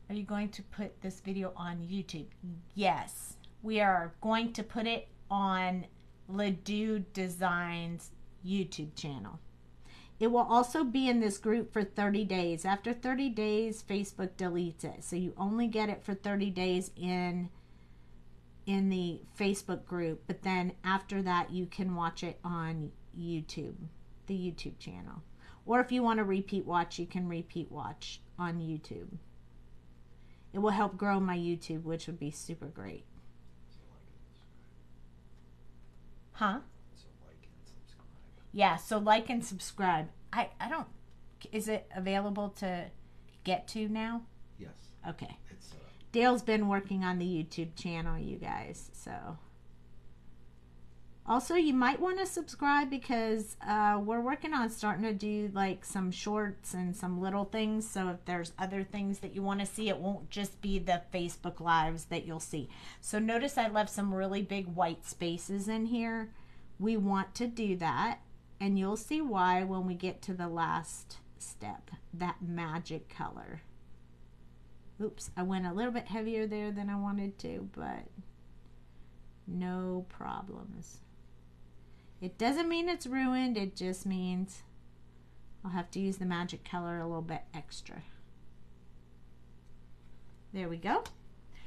Are you going to put this video on YouTube? Yes, we are going to put it on Ledoux Designs YouTube channel. It will also be in this group for 30 days. After 30 days, Facebook deletes it. So you only get it for 30 days in the Facebook group. But then after that, you can watch it on YouTube, the YouTube channel. Or if you want to repeat watch, you can repeat watch on YouTube. It will help grow my YouTube, which would be super great. Huh? So like and subscribe. Yeah, so like and subscribe. I don't, is it available to get to now? Yes. Okay. It's Dale's been working on the YouTube channel, you guys, so. Also, you might want to subscribe because we're working on starting to do like some shorts and some little things. So if there's other things that you want to see, it won't just be the Facebook Lives that you'll see. So notice I left some really big white spaces in here. We want to do that, and you'll see why when we get to the last step, that magic color. Oops, I went a little bit heavier there than I wanted to, but no problems. It doesn't mean it's ruined, it just means I'll have to use the magic color a little bit extra. There we go.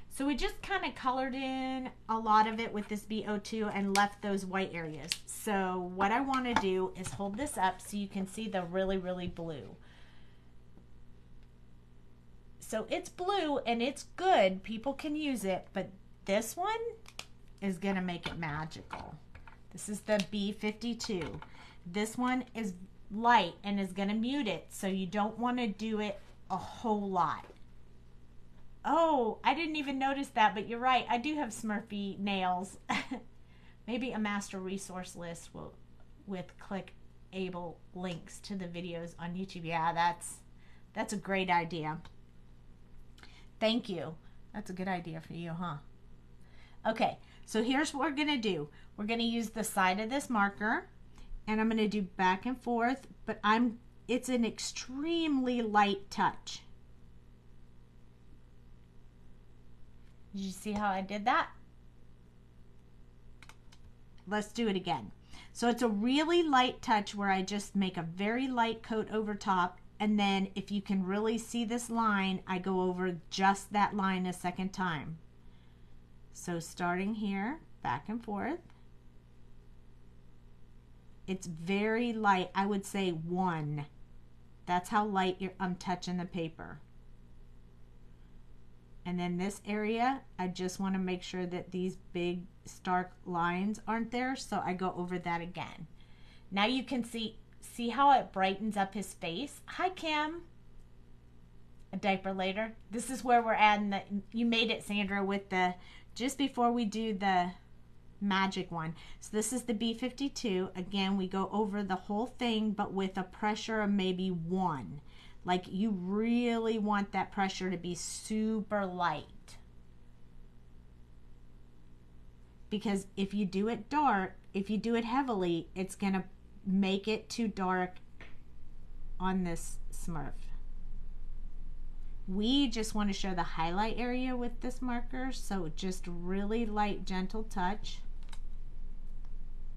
So we just kind of colored in a lot of it with this B02 and left those white areas. So what I want to do is hold this up so you can see the really, really blue. So it's blue and it's good. People can use it, but this one is going to make it magical. This is the B52. This one is light and is going to mute it, so you don't want to do it a whole lot. Oh, I didn't even notice that, but you're right. I do have Smurfy nails. Maybe a master resource list with clickable links to the videos on YouTube. Yeah, that's a great idea. Thank you. That's a good idea for you, huh? Okay, so here's what we're going to do. We're going to use the side of this marker, and I'm going to do back and forth, but it's an extremely light touch. Did you see how I did that? Let's do it again. So it's a really light touch where I just make a very light coat over top, and then if you can really see this line, I go over just that line a second time. So starting here, back and forth. It's very light. I would say 1. That's how light I'm touching the paper. And then this area, I just want to make sure that these big stark lines aren't there, so I go over that again. Now you can see how it brightens up his face. Hi, Kim. A diaper later. This is where we're adding the, you made it, Sandra, with the, just before we do the magic one. So this is the B52. Again, we go over the whole thing, but with a pressure of maybe 1. Like, you really want that pressure to be super light. Because if you do it dark, if you do it heavily, it's going to make it too dark on this Smurf. We just want to show the highlight area with this marker, so just really light, gentle touch,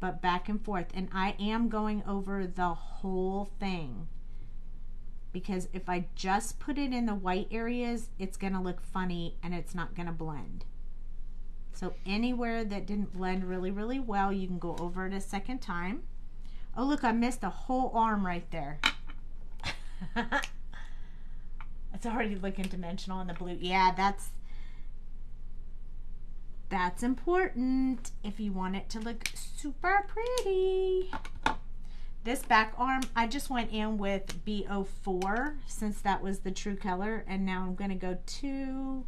but back and forth. And I am going over the whole thing, because if I just put it in the white areas, it's going to look funny and it's not going to blend. So anywhere that didn't blend really, really well, you can go over it a second time. Oh, look, I missed a whole arm right there. It's already looking dimensional in the blue. Yeah, that's important if you want it to look super pretty. This back arm, I just went in with B04 since that was the true color, and now I'm going to go 2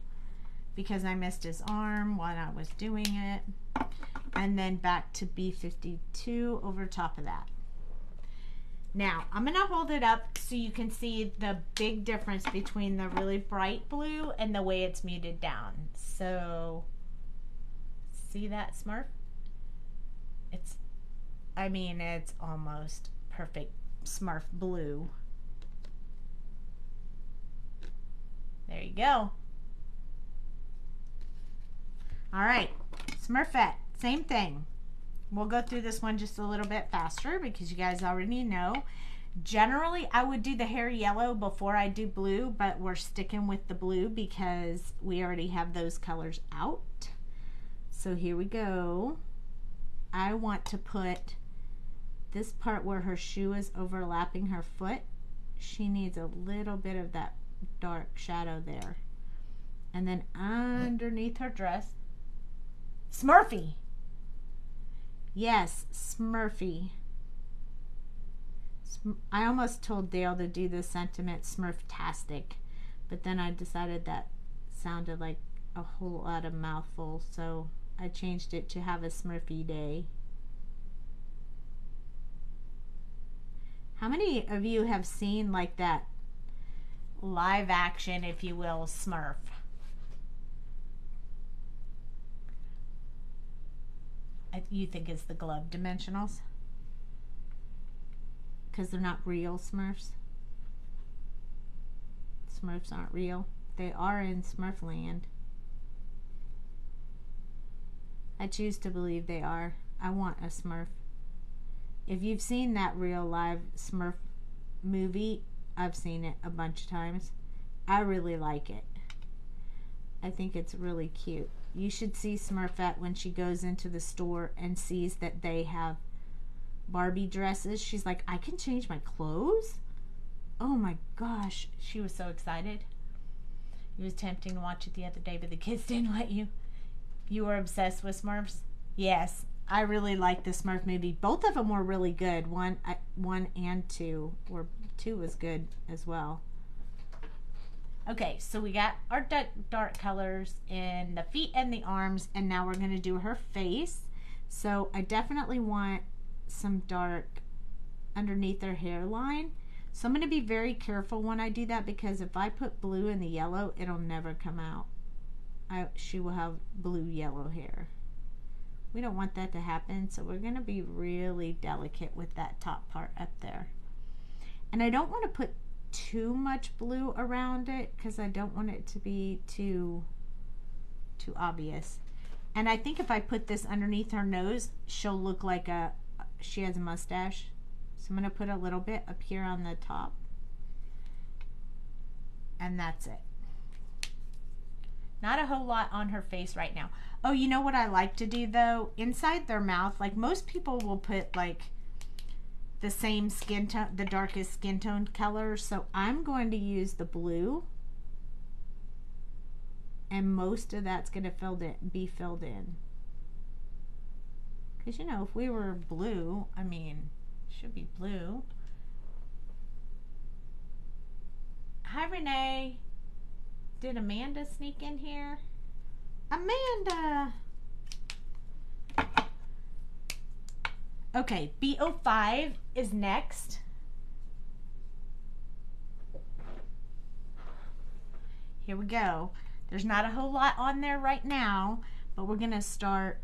because I missed his arm while I was doing it, and then back to B52 over top of that. Now I'm going to hold it up so you can see the big difference between the really bright blue and the way it's muted down. So see that, Smurf? I mean, it's almost perfect Smurf blue. There you go. All right, Smurfette, same thing. We'll go through this one just a little bit faster because you guys already know. Generally, I would do the hair yellow before I do blue, but we're sticking with the blue because we already have those colors out. So here we go. I want to put this part where her shoe is overlapping her foot. She needs a little bit of that dark shadow there. And then underneath her dress, Smurfy. Yes, Smurfy. I almost told Dale to do the sentiment Smurftastic, but then I decided that sounded like a whole lot of mouthful, so I changed it to have a Smurfy day. How many of you have seen like that live action, if you will, Smurf? You think it's the glove dimensionals? Because they're not real Smurfs. Smurfs aren't real. They are in Smurfland. I choose to believe they are. I want a Smurf. If you've seen that real live Smurf movie, I've seen it a bunch of times. I really like it. I think it's really cute. You should see Smurfette when she goes into the store and sees that they have Barbie dresses. She's like, I can change my clothes? Oh my gosh. She was so excited. It was tempting to watch it the other day, but the kids didn't let you. You were obsessed with Smurfs? Yes. I really like the Smurf movie. Both of them were really good. One and 2. Or 2 was good as well. Okay, so we got our dark colors in the feet and the arms, and now we're going to do her face. So I definitely want some dark underneath her hairline. So I'm going to be very careful when I do that, because if I put blue in the yellow, it'll never come out. She will have blue yellow hair. We don't want that to happen, so we're going to be really delicate with that top part up there. And I don't want to put too much blue around it because I don't want it to be too too obvious. And I think if I put this underneath her nose, she'll look like she has a mustache. So I'm going to put a little bit up here on the top. And that's it. Not a whole lot on her face right now. Oh, you know what I like to do though? Inside their mouth, like most people will put like the same skin tone, the darkest skin tone color. So I'm going to use the blue. And most of that's going to be filled in. Because, you know, if we were blue, I mean, it should be blue. Hi, Renee. Did Amanda sneak in here? Amanda! Okay, B05 is next. Here we go. There's not a whole lot on there right now, but we're going to start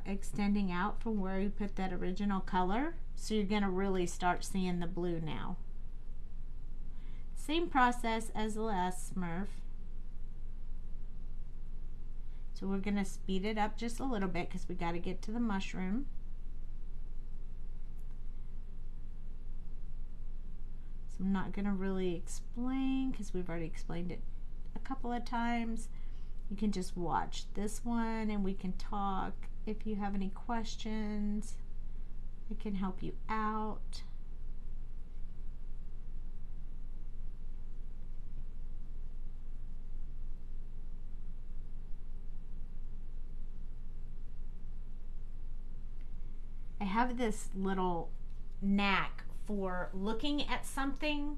extending out from where we put that original color. So you're going to really start seeing the blue now. Same process as the last Smurf. So we're going to speed it up just a little bit because we got to get to the mushroom. So I'm not going to really explain because we've already explained it a couple of times. You can just watch this one and we can talk. If you have any questions, I can help you out. I have this little knack for looking at something.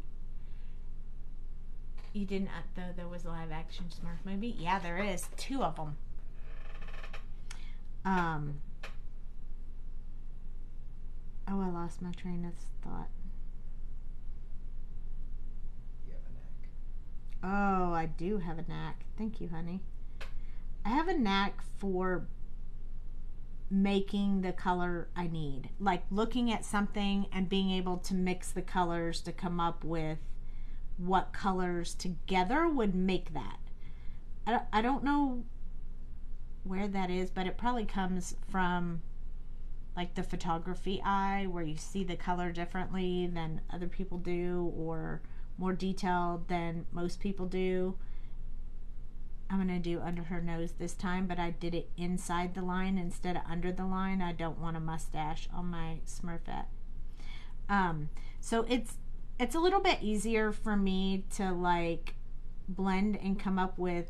You didn't, though there was a live action Smurf movie? Yeah, there is. 2 of them. Oh, I lost my train of thought. You have a knack. Oh, I do have a knack. Thank you, honey. I have a knack for making the color I need. Like looking at something and being able to mix the colors to come up with what colors together would make that. I don't know where that is, but it probably comes from like the photography eye, where you see the color differently than other people do, or more detailed than most people do. I'm going to do under her nose this time, but I did it inside the line instead of under the line. I don't want a mustache on my Smurfette. So it's a little bit easier for me to like blend and come up with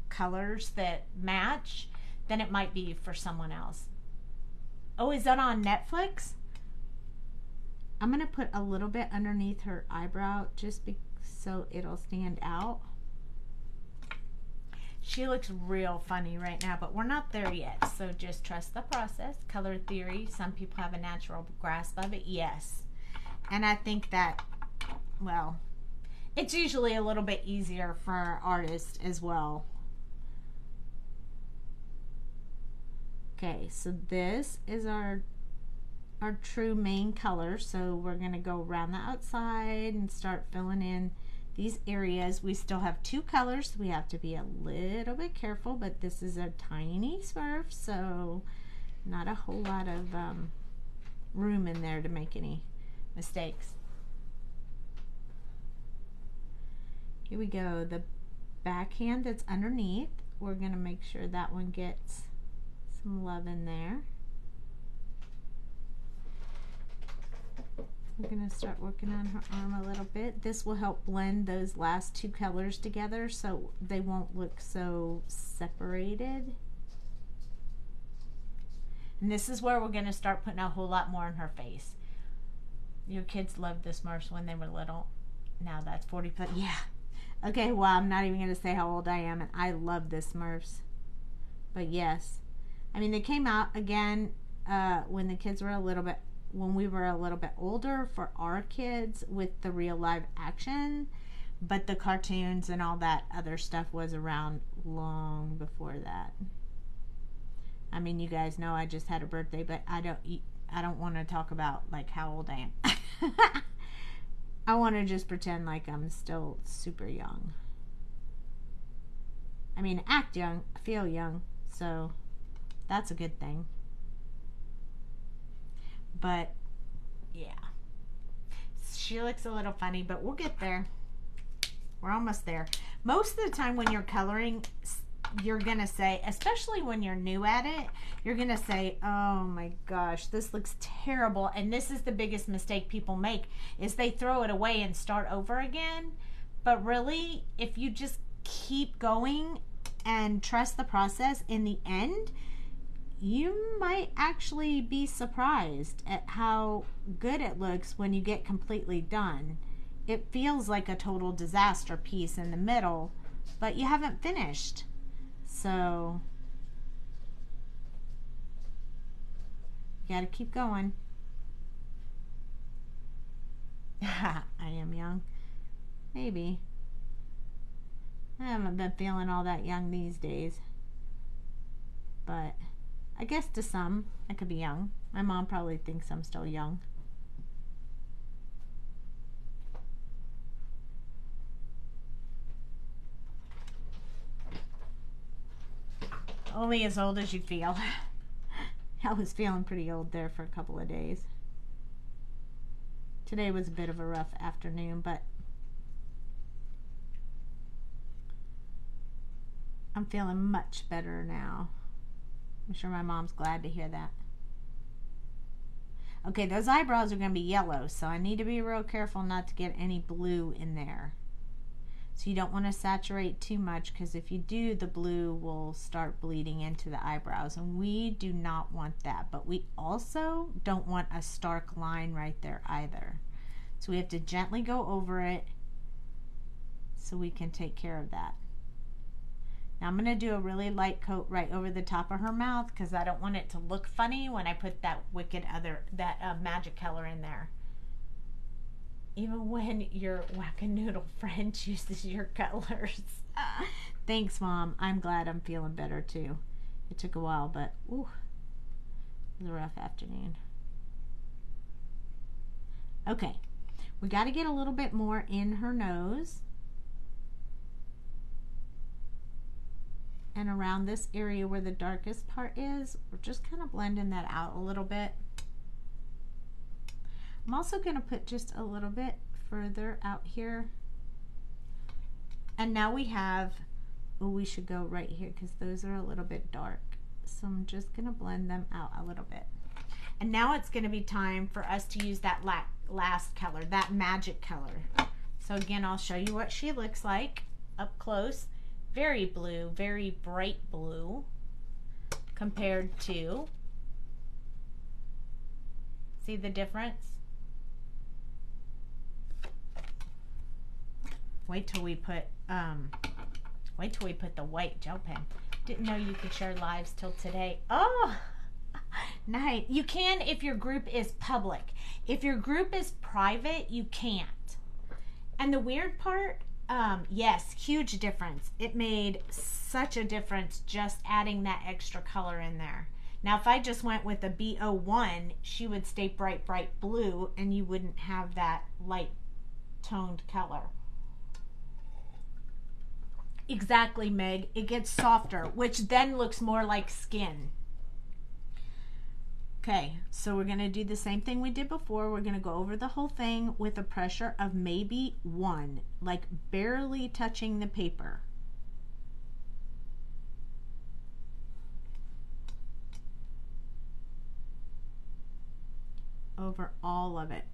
colors that match than it might be for someone else. Oh, is that on Netflix? I'm going to put a little bit underneath her eyebrow just so it'll stand out. She looks real funny right now, but we're not there yet. So just trust the process. Color theory. Some people have a natural grasp of it. Yes. And I think that, well, it's usually a little bit easier for artists as well. Okay, so this is our true main color. So we're going to go around the outside and start filling in these areas. We still have 2 colors, so we have to be a little bit careful, but this is a tiny Smurf, so not a whole lot of room in there to make any mistakes. Here we go. The backhand that's underneath, we're going to make sure that one gets some love in there. We're going to start working on her arm a little bit. This will help blend those last 2 colors together so they won't look so separated. And this is where we're going to start putting a whole lot more in her face. Your kids loved the Smurfs when they were little. Now that's 40, yeah. Okay, well, I'm not even going to say how old I am, and I love the Smurfs. But yes. I mean, they came out again when the kids were when we were a little bit older for our kids with the real live action, but the cartoons and all that other stuff was around long before that. I mean, you guys know I just had a birthday, but I don't want to talk about like how old I am. I want to just pretend like I'm still super young. I mean, act young, feel young, so that's a good thing. But yeah, she looks a little funny, but we'll get there. We're almost there. Most of the time when you're coloring, you're gonna say, especially when you're new at it, you're gonna say, oh my gosh, this looks terrible. And this is the biggest mistake people make, is they throw it away and start over again. But really, if you just keep going and trust the process, in the end you might actually be surprised at how good it looks when you get completely done. It feels like a total disaster piece in the middle, but you haven't finished. So you gotta keep going. I am young. Maybe. I haven't been feeling all that young these days. But I guess to some, I could be young. My mom probably thinks I'm still young. Only as old as you feel. I was feeling pretty old there for a couple of days. Today was a bit of a rough afternoon, but I'm feeling much better now. I'm sure my mom's glad to hear that. Okay, those eyebrows are going to be yellow, so I need to be real careful not to get any blue in there. So you don't want to saturate too much, because if you do, the blue will start bleeding into the eyebrows, and we do not want that. But we also don't want a stark line right there either. So we have to gently go over it so we can take care of that. Now I'm going to do a really light coat right over the top of her mouth, because I don't want it to look funny when I put that magic color in there. Even when your wackadoodle friend chooses your colors. Thanks, Mom. I'm glad I'm feeling better too. It took a while, but ooh, it was a rough afternoon. Okay, we got to get a little bit more in her nose and around this area where the darkest part is. We're just kind of blending that out a little bit. I'm also going to put just a little bit further out here. And now we have, oh, we should go right here because those are a little bit dark. So I'm just going to blend them out a little bit. And now it's going to be time for us to use that last color, that magic color. So again, I'll show you what she looks like up close. Very blue, very bright blue compared to, see the difference? Wait till we put the white gel pen. Didn't know you could share lives till today. Oh, nice. You can if your group is public. If your group is private, you can't. And the weird part, yes, huge difference. It made such a difference just adding that extra color in there. Now, if I just went with a B01, she would stay bright, bright blue, and you wouldn't have that light toned color. Exactly, Meg. It gets softer, which then looks more like skin. Okay, so we're going to do the same thing we did before. We're going to go over the whole thing with a pressure of maybe 1, like barely touching the paper. Over all of it.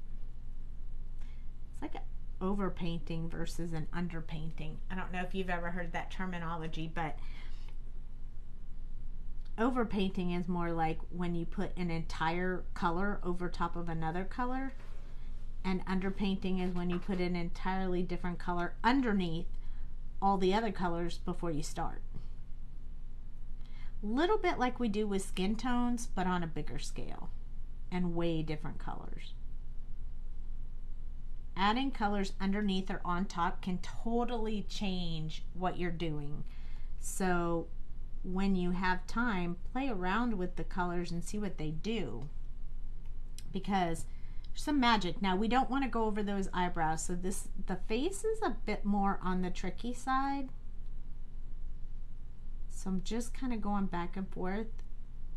It's like overpainting versus an underpainting. I don't know if you've ever heard that terminology, but overpainting is more like when you put an entire color over top of another color, and underpainting is when you put an entirely different color underneath all the other colors before you start. Little bit like we do with skin tones, but on a bigger scale and way different colors. Adding colors underneath or on top can totally change what you're doing. So when you have time, play around with the colors and see what they do, because there's some magic. Now we don't want to go over those eyebrows, so the face is a bit more on the tricky side. So I'm just kind of going back and forth,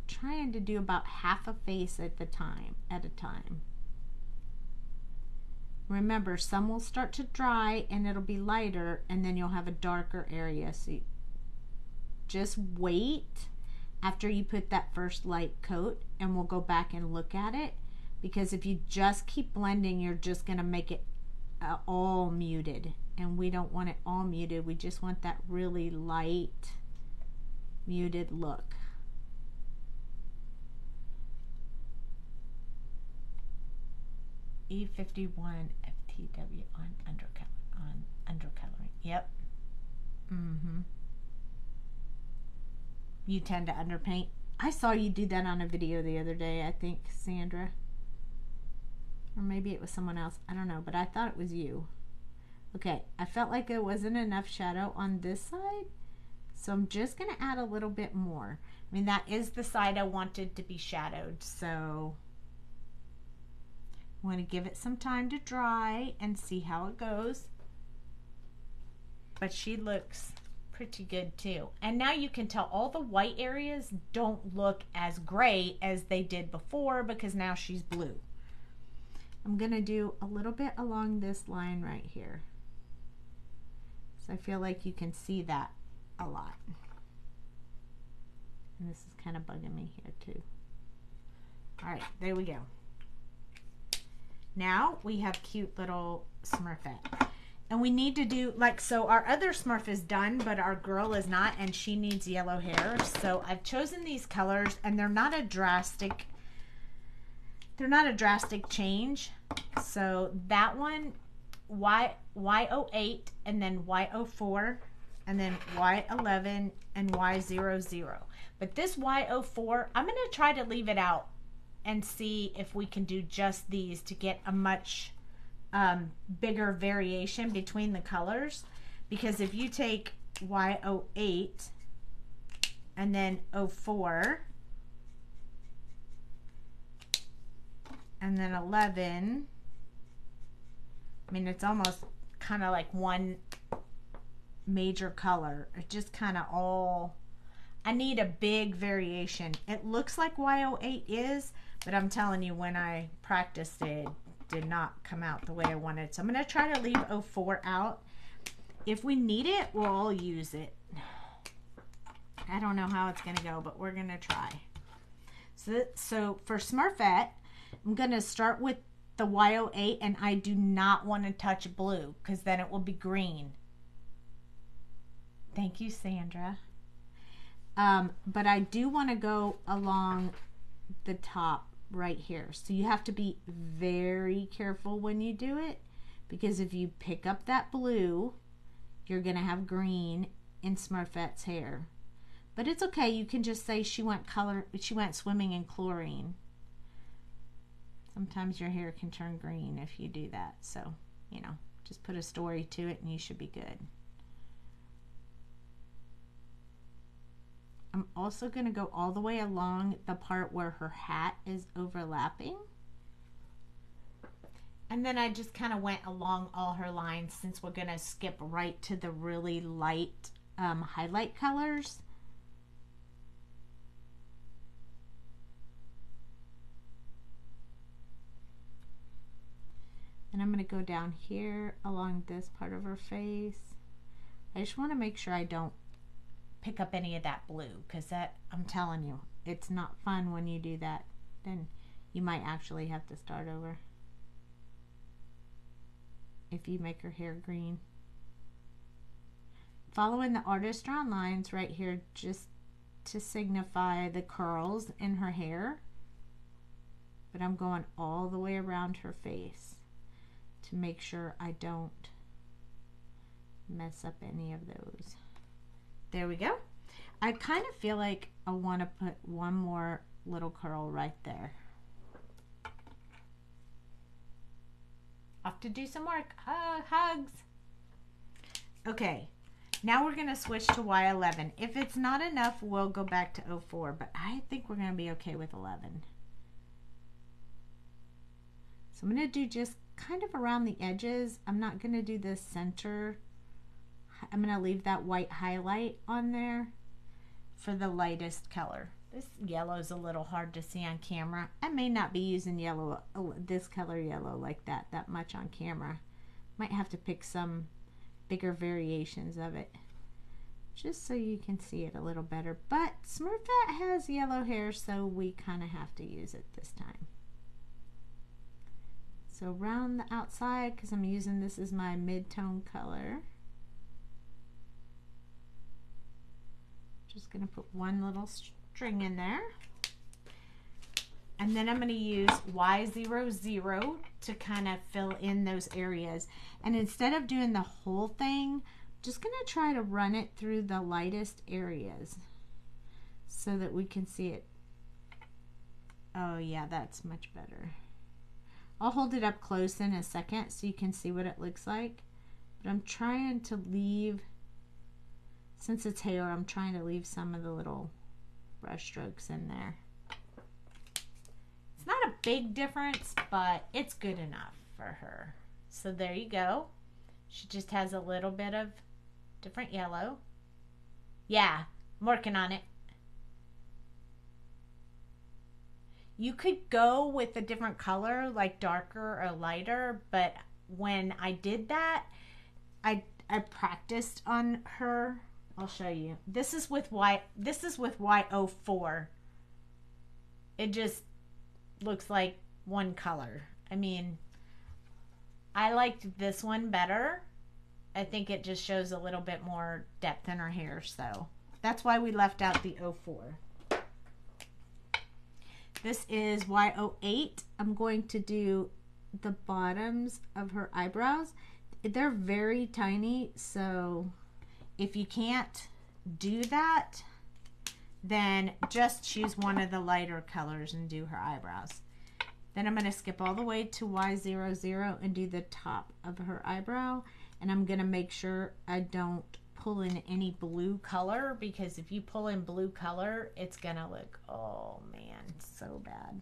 trying to do about half a face at a time. Remember, some will start to dry and it'll be lighter, and then you'll have a darker area. So just wait after you put that first light coat, and we'll go back and look at it, because if you just keep blending, you're just going to make it all muted, and we don't want it all muted. We just want that really light muted look. E51 FTW on undercoloring. Yep. You tend to underpaint. I saw you do that on a video the other day, I think, Sandra. Or maybe it was someone else. I don't know, but I thought it was you. Okay, I felt like there wasn't enough shadow on this side, so I'm just going to add a little bit more. I mean, that is the side I wanted to be shadowed, so I'm going to give it some time to dry and see how it goes. But she looks pretty good too. And now you can tell all the white areas don't look as gray as they did before, because now she's blue. I'm going to do a little bit along this line right here. So I feel like you can see that a lot. And this is kind of bugging me here too. All right, there we go. Now we have cute little Smurfette. And we need to do, like, so our other Smurf is done, but our girl is not, and she needs yellow hair. So I've chosen these colors, and they're not a drastic change. So that one, Y08, and then Y04, and then Y11, and Y00. But this Y04, I'm going to try to leave it out and see if we can do just these to get a much bigger variation between the colors. Because if you take Y08 and then 04 and then 11, I mean, it's almost kind of like one major color. It just kind of all, I need a big variation. It looks like Y08 is, but I'm telling you, when I practiced it, did not come out the way I wanted. So I'm going to try to leave 04 out. If we need it, we'll all use it. I don't know how it's going to go, but we're going to try. So for Smurfette, I'm going to start with the Y08, and I do not want to touch blue, because then it will be green. Thank you, Sandra. But I do want to go along the top right here. So you have to be very careful when you do it, because if you pick up that blue, you're going to have green in Smurfette's hair. But it's okay. You can just say she went swimming in chlorine. Sometimes your hair can turn green if you do that. So, you know, just put a story to it and you should be good. I'm also going to go all the way along the part where her hat is overlapping. And then I just kind of went along all her lines, since we're going to skip right to the really light highlight colors. And I'm going to go down here along this part of her face. I just want to make sure I don't pick up any of that blue, because that, I'm telling you, it's not fun when you do that. Then you might actually have to start over if you make her hair green. Following the artist drawn lines right here just to signify the curls in her hair, but I'm going all the way around her face to make sure I don't mess up any of those. There we go. I kind of feel like I want to put one more little curl right there. Off to do some work. Hugs. Okay, now we're going to switch to Y11. If it's not enough, we'll go back to 04, but I think we're going to be okay with 11. So I'm going to do just kind of around the edges. I'm not going to do the center. I'm going to leave that white highlight on there for the lightest color. This yellow is a little hard to see on camera. I may not be using yellow, this color yellow like that much on camera. Might have to pick some bigger variations of it just so you can see it a little better. But Smurfette has yellow hair, so we kind of have to use it this time. So around the outside, because I'm using this as my mid-tone color. Just going to put one little string in there. And then I'm going to use Y00 to kind of fill in those areas. And instead of doing the whole thing, just going to try to run it through the lightest areas so that we can see it. Oh yeah, that's much better. I'll hold it up close in a second so you can see what it looks like. But I'm trying to leave, since it's hair, I'm trying to leave some of the little brush strokes in there. It's not a big difference, but it's good enough for her. So there you go. She just has a little bit of different yellow. Yeah, I'm working on it. You could go with a different color, like darker or lighter, but when I did that, I practiced on her. I'll show you. This is with Y04. It just looks like one color. I mean, I liked this one better. I think it just shows a little bit more depth in her hair, so that's why we left out the 04. This is Y08. I'm going to do the bottoms of her eyebrows. They're very tiny, so if you can't do that, then just choose one of the lighter colors and do her eyebrows. Then I'm going to skip all the way to Y00 and do the top of her eyebrow. And I'm going to make sure I don't pull in any blue color, because if you pull in blue color, it's going to look, oh man, so bad.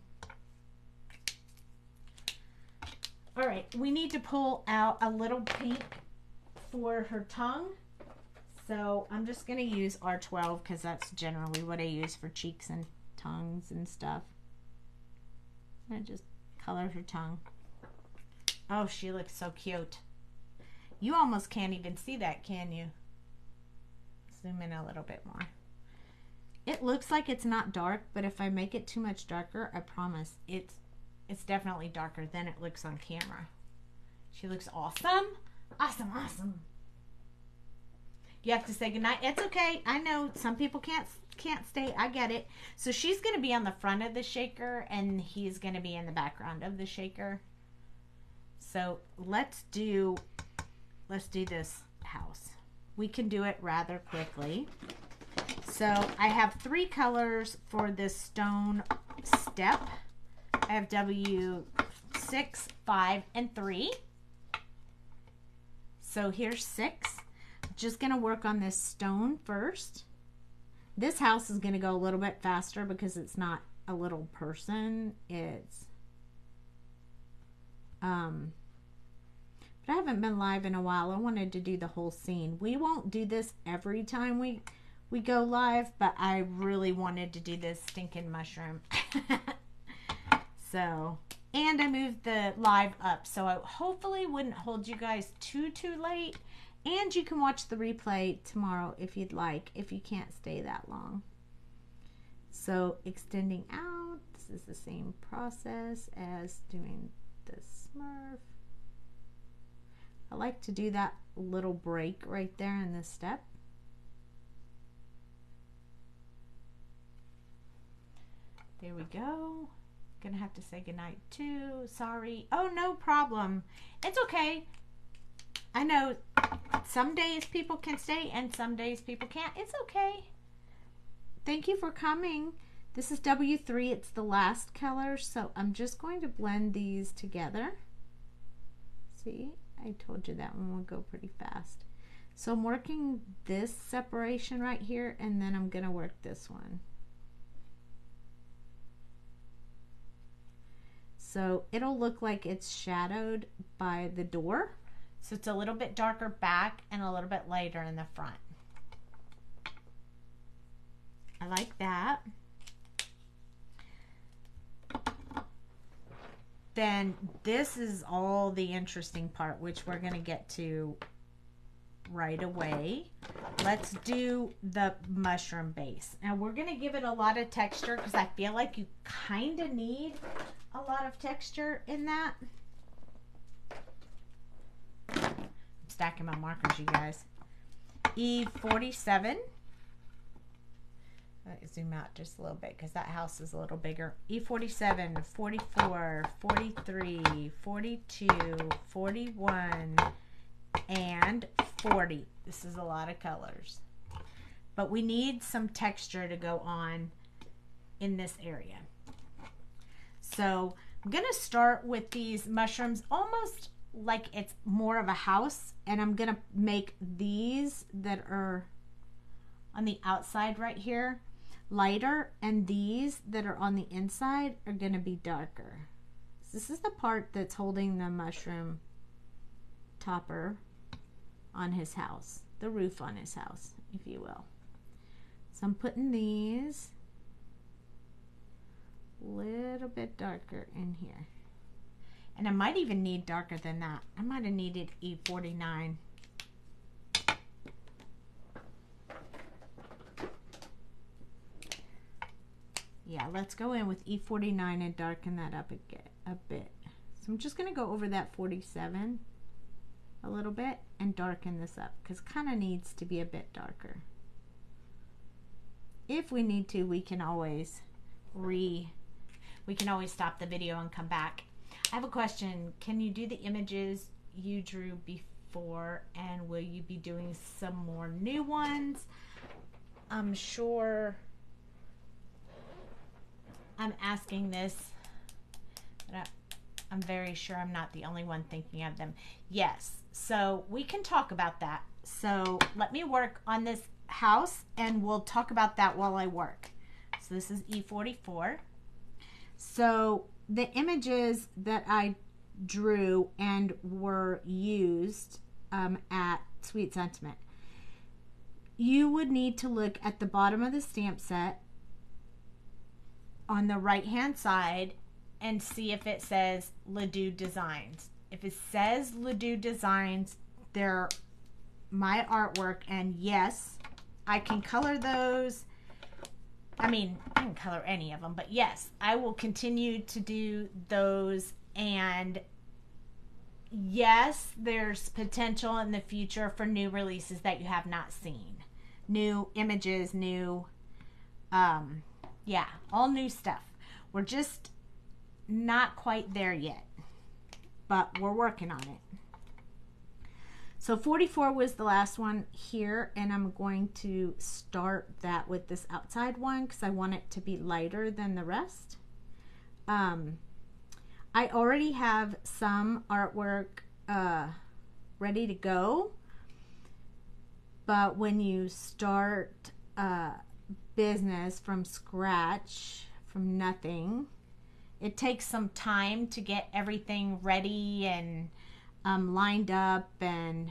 All right, we need to pull out a little pink for her tongue. So I'm just going to use R12 because that's generally what I use for cheeks and tongues and stuff. I just color her tongue. Oh, she looks so cute. You almost can't even see that, can you? Zoom in a little bit more. It looks like it's not dark, but if I make it too much darker, I promise it's definitely darker than it looks on camera. She looks awesome. Awesome, awesome. You have to say goodnight. It's okay. I know some people can't stay. I get it. So she's going to be on the front of the shaker, and he's going to be in the background of the shaker. So let's do this house. We can do it rather quickly. So I have 3 colors for this stone step. I have W6, 5, and 3. So here's 6. Just going to work on this stone first. This house is going to go a little bit faster because it's not a little person. It's but I haven't been live in a while. I wanted to do the whole scene. We won't do this every time we go live, but I really wanted to do this stinking mushroom. So, and I moved the live up, so I hopefully wouldn't hold you guys too late. And you can watch the replay tomorrow if you'd like, if you can't stay that long. So extending out, this is the same process as doing the Smurf. I like to do that little break right there in this step. There we go. Gonna have to say goodnight too. Sorry. Oh, no problem. It's okay. I know some days people can stay and some days people can't. It's okay. Thank you for coming. This is W3. It's the last color, so I'm just going to blend these together. See, I told you that one would go pretty fast. So I'm working this separation right here, and then I'm going to work this one. So it'll look like it's shadowed by the door. So it's a little bit darker back and a little bit lighter in the front. I like that. Then this is all the interesting part, which we're going to get to right away. Let's do the mushroom base. Now we're going to give it a lot of texture because I feel like you kind of need a lot of texture in that. I'm stacking my markers, you guys. E47. Let me zoom out just a little bit because that house is a little bigger. E47, 44, 43, 42, 41, and 40. This is a lot of colors. But we need some texture to go on in this area. So I'm going to start with these mushrooms almost like it's more of a house. And I'm going to make these that are on the outside right here lighter, and these that are on the inside are going to be darker. So this is the part that's holding the mushroom topper on his house, the roof on his house, if you will. So I'm putting these a little bit darker in here. And I might even need darker than that. I might have needed E49. Yeah, let's go in with E49 and darken that up a bit. So I'm just going to go over that 47 a little bit and darken this up because it kind of needs to be a bit darker. If we need to, we can always stop the video and come back. I have a question. Can you do the images you drew before, and will you be doing some more new ones? I'm sure I'm asking this, but I'm very sure I'm not the only one thinking of them. Yes, so we can talk about that. So let me work on this house and we'll talk about that while I work. So this is E44. So the images that I drew and were used at Sweet Sentiment, you would need to look at the bottom of the stamp set on the right hand side and see if it says Ledoux Designs. If it says Ledoux Designs, they're my artwork, and yes, I can color those. I mean, I can color any of them, but yes, I will continue to do those. And yes, there's potential in the future for new releases that you have not seen. New images, new, yeah, all new stuff. We're just not quite there yet, but we're working on it. So 44 was the last one here, and I'm going to start that with this outside one because I want it to be lighter than the rest. I already have some artwork ready to go, but when you start business from scratch, from nothing, it takes some time to get everything ready and lined up, and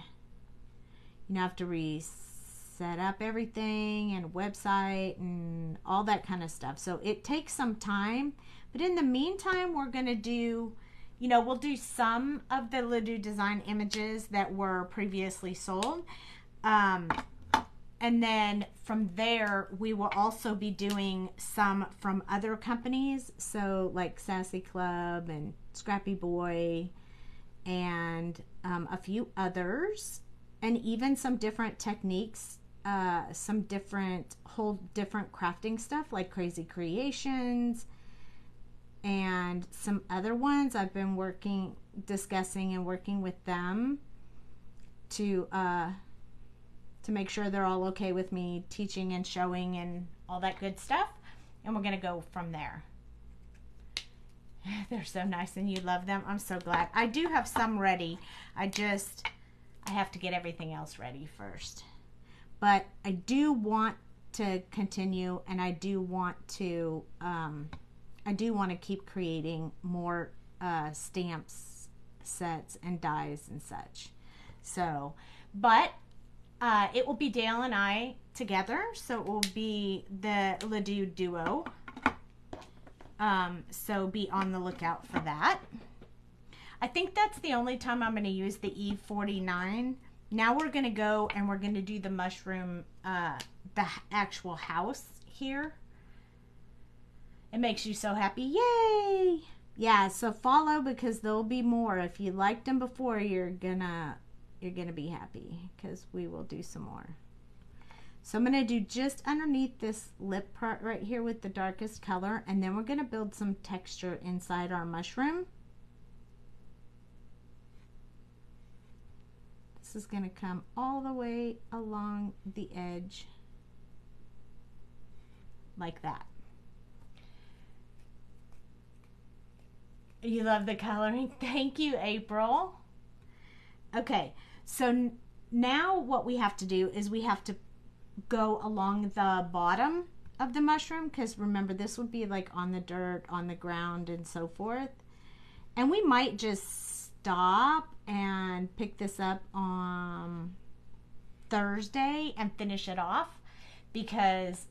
you have to reset up everything and website and all that kind of stuff. So it takes some time, but in the meantime, we're going to do, we'll do some of the Ledoux Design images that were previously sold. And then from there, we will also be doing some from other companies. So like Sassy Club and Scrappy Boy and a few others, and even some different techniques, some different crafting stuff like Crazy Creations and some other ones I've been discussing and working with them to make sure they're all okay with me teaching and showing and all that good stuff. And we're going to go from there. They're so nice and you love them. I'm so glad. I do have some ready. I have to get everything else ready first. But I do want to continue, and I do want to keep creating more stamps, sets, and dies and such. So, but It will be Dale and I together, so it will be the Ledoux duo. So be on the lookout for that. I think that's the only time I'm going to use the E49. Now we're going to go and we're going to do the mushroom, the actual house here. It makes you so happy. Yay! Yeah, so follow because there'll be more. If you liked them before, you're gonna be happy because we will do some more. So I'm gonna do just underneath this lip part right here with the darkest color, and then we're gonna build some texture inside our mushroom. This is gonna come all the way along the edge like that. You love the coloring. Thank you, April. Okay, so now what we have to do is we have to go along the bottom of the mushroom, because remember, this would be like on the dirt, on the ground, and so forth. And we might just stop and pick this up on Thursday and finish it off, because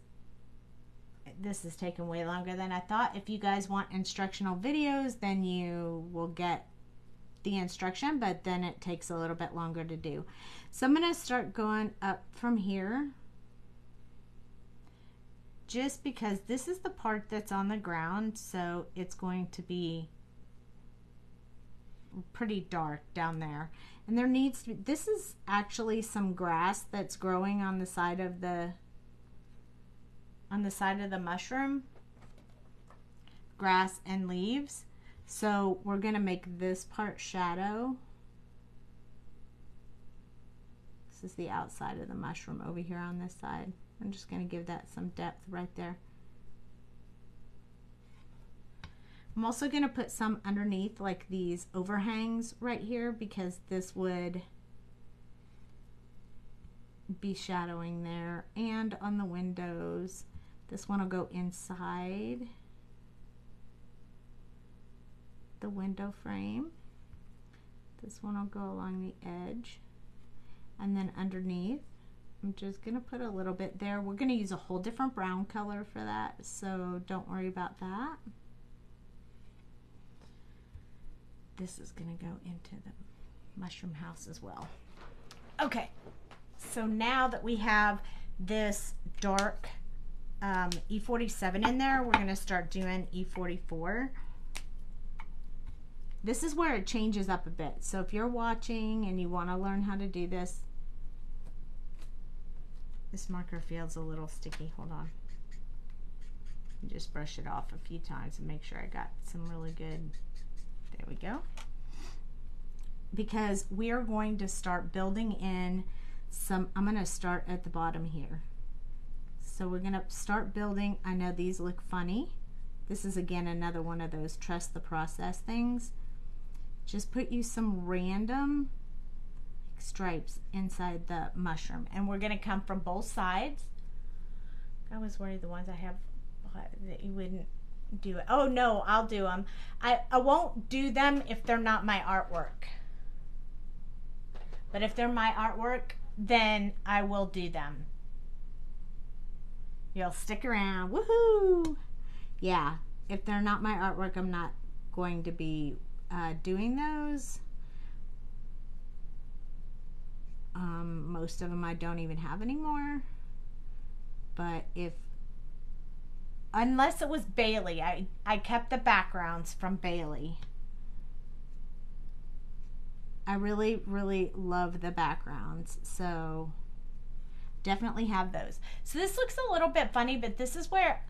this is taking way longer than I thought. If you guys want instructional videos, then you will get the instruction, but then it takes a little bit longer to do. So I'm going to start going up from here, just because this is the part that's on the ground, so it's going to be pretty dark down there. And there needs to be, this is actually some grass that's growing on the side of the mushroom, grass and leaves. So we're going to make this part shadow. This is the outside of the mushroom over here on this side. I'm just going to give that some depth right there. I'm also going to put some underneath, like these overhangs right here, because this would be shadowing there, and on the windows. This one will go inside the window frame. This one will go along the edge, and then underneath I'm just gonna put a little bit there. We're gonna use a whole different brown color for that, so don't worry about that. This is gonna go into the mushroom house as well. Okay, so now that we have this dark E47 in there, we're gonna start doing E44. This is where it changes up a bit. So if you're watching and you want to learn how to do this, this marker feels a little sticky. Hold on. Just brush it off a few times and make sure I got some really good. There we go. Because we are going to start building in some, I'm going to start at the bottom here. So we're going to start building. I know these look funny. This is again another one of those trust the process things. Just put you some random stripes inside the mushroom, and we're going to come from both sides. I was worried the ones I have that you wouldn't do it. Oh no, I'll do them. I won't do them if they're not my artwork. But if they're my artwork, then I will do them. You'll stick around. Woohoo! Yeah, if they're not my artwork, I'm not going to be doing those. Most of them I don't even have anymore. But unless it was Bailey, I kept the backgrounds from Bailey. I really, really love the backgrounds, so definitely have those. So this looks a little bit funny, but this is where,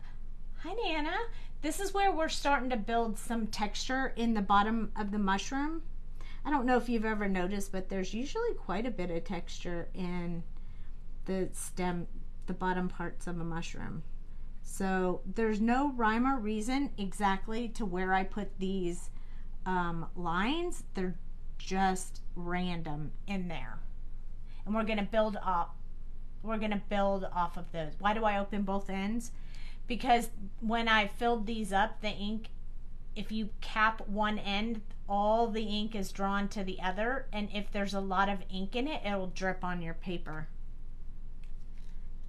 hi Nana, this is where we're starting to build some texture in the bottom of the mushroom. I don't know if you've ever noticed, but there's usually quite a bit of texture in the stem, the bottom parts of a mushroom. So there's no rhyme or reason exactly to where I put these lines. They're just random in there, and we're gonna build up. We're gonna build off of those. Why do I open both ends? Because when I filled these up, the ink, if you cap one end, all the ink is drawn to the other, and if there's a lot of ink in it, it'll drip on your paper.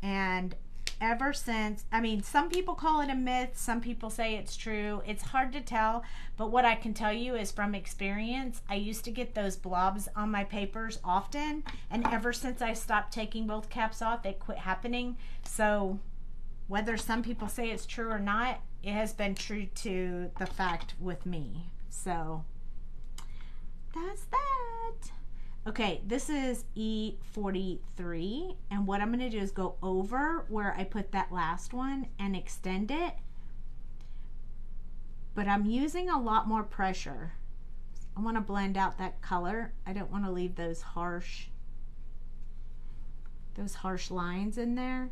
And ever since, I mean, some people call it a myth, some people say it's true. It's hard to tell, but what I can tell you is from experience, I used to get those blobs on my papers often, and ever since I stopped taking both caps off, it quit happening. So whether some people say it's true or not, it has been true to the fact with me. So that's that. Okay, this is E43, and what I'm going to do is go over where I put that last one and extend it, but I'm using a lot more pressure. I want to blend out that color. I don't want to leave those harsh lines in there.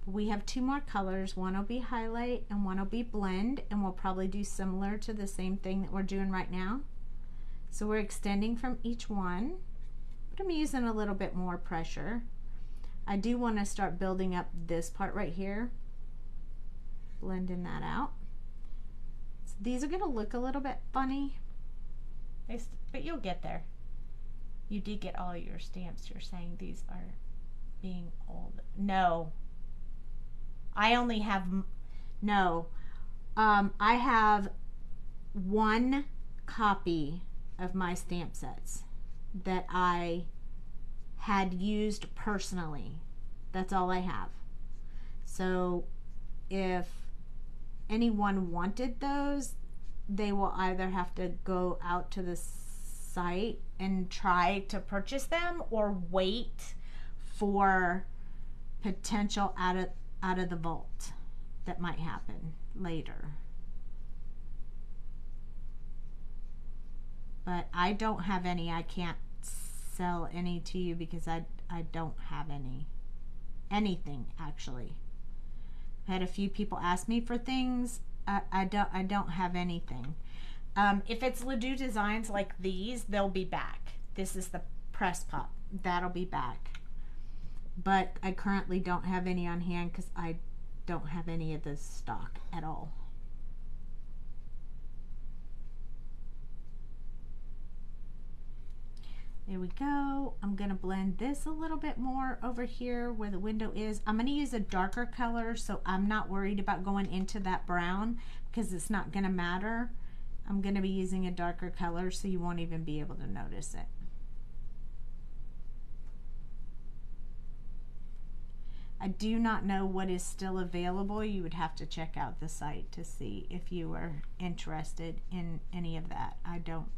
We have two more colors. One will be highlight and one will be blend, and we'll probably do similar to the same thing that we're doing right now. So we're extending from each one, but I'm using a little bit more pressure. I do want to start building up this part right here, blending that out. So these are going to look a little bit funny, but you'll get there. You did get all your stamps. You're saying these are being old. No. I only have, no. I have one copy of my stamp sets that I had used personally. That's all I have. So if anyone wanted those, they will either have to go out to the site and try to purchase them, or wait for potential out of the vault that might happen later. But I don't have any. I can't sell any to you because I don't have anything actually. I had a few people ask me for things. I don't have anything. If it's Ledoux designs like these, they'll be back. This is the press pop. That'll be back. But I currently don't have any on hand because I don't have any of this stock at all. There we go. I'm going to blend this a little bit more over here where the window is. I'm going to use a darker color, so I'm not worried about going into that brown because it's not going to matter. I'm going to be using a darker color so you won't even be able to notice it. I do not know what is still available. You would have to check out the site to see if you were interested in any of that. I don't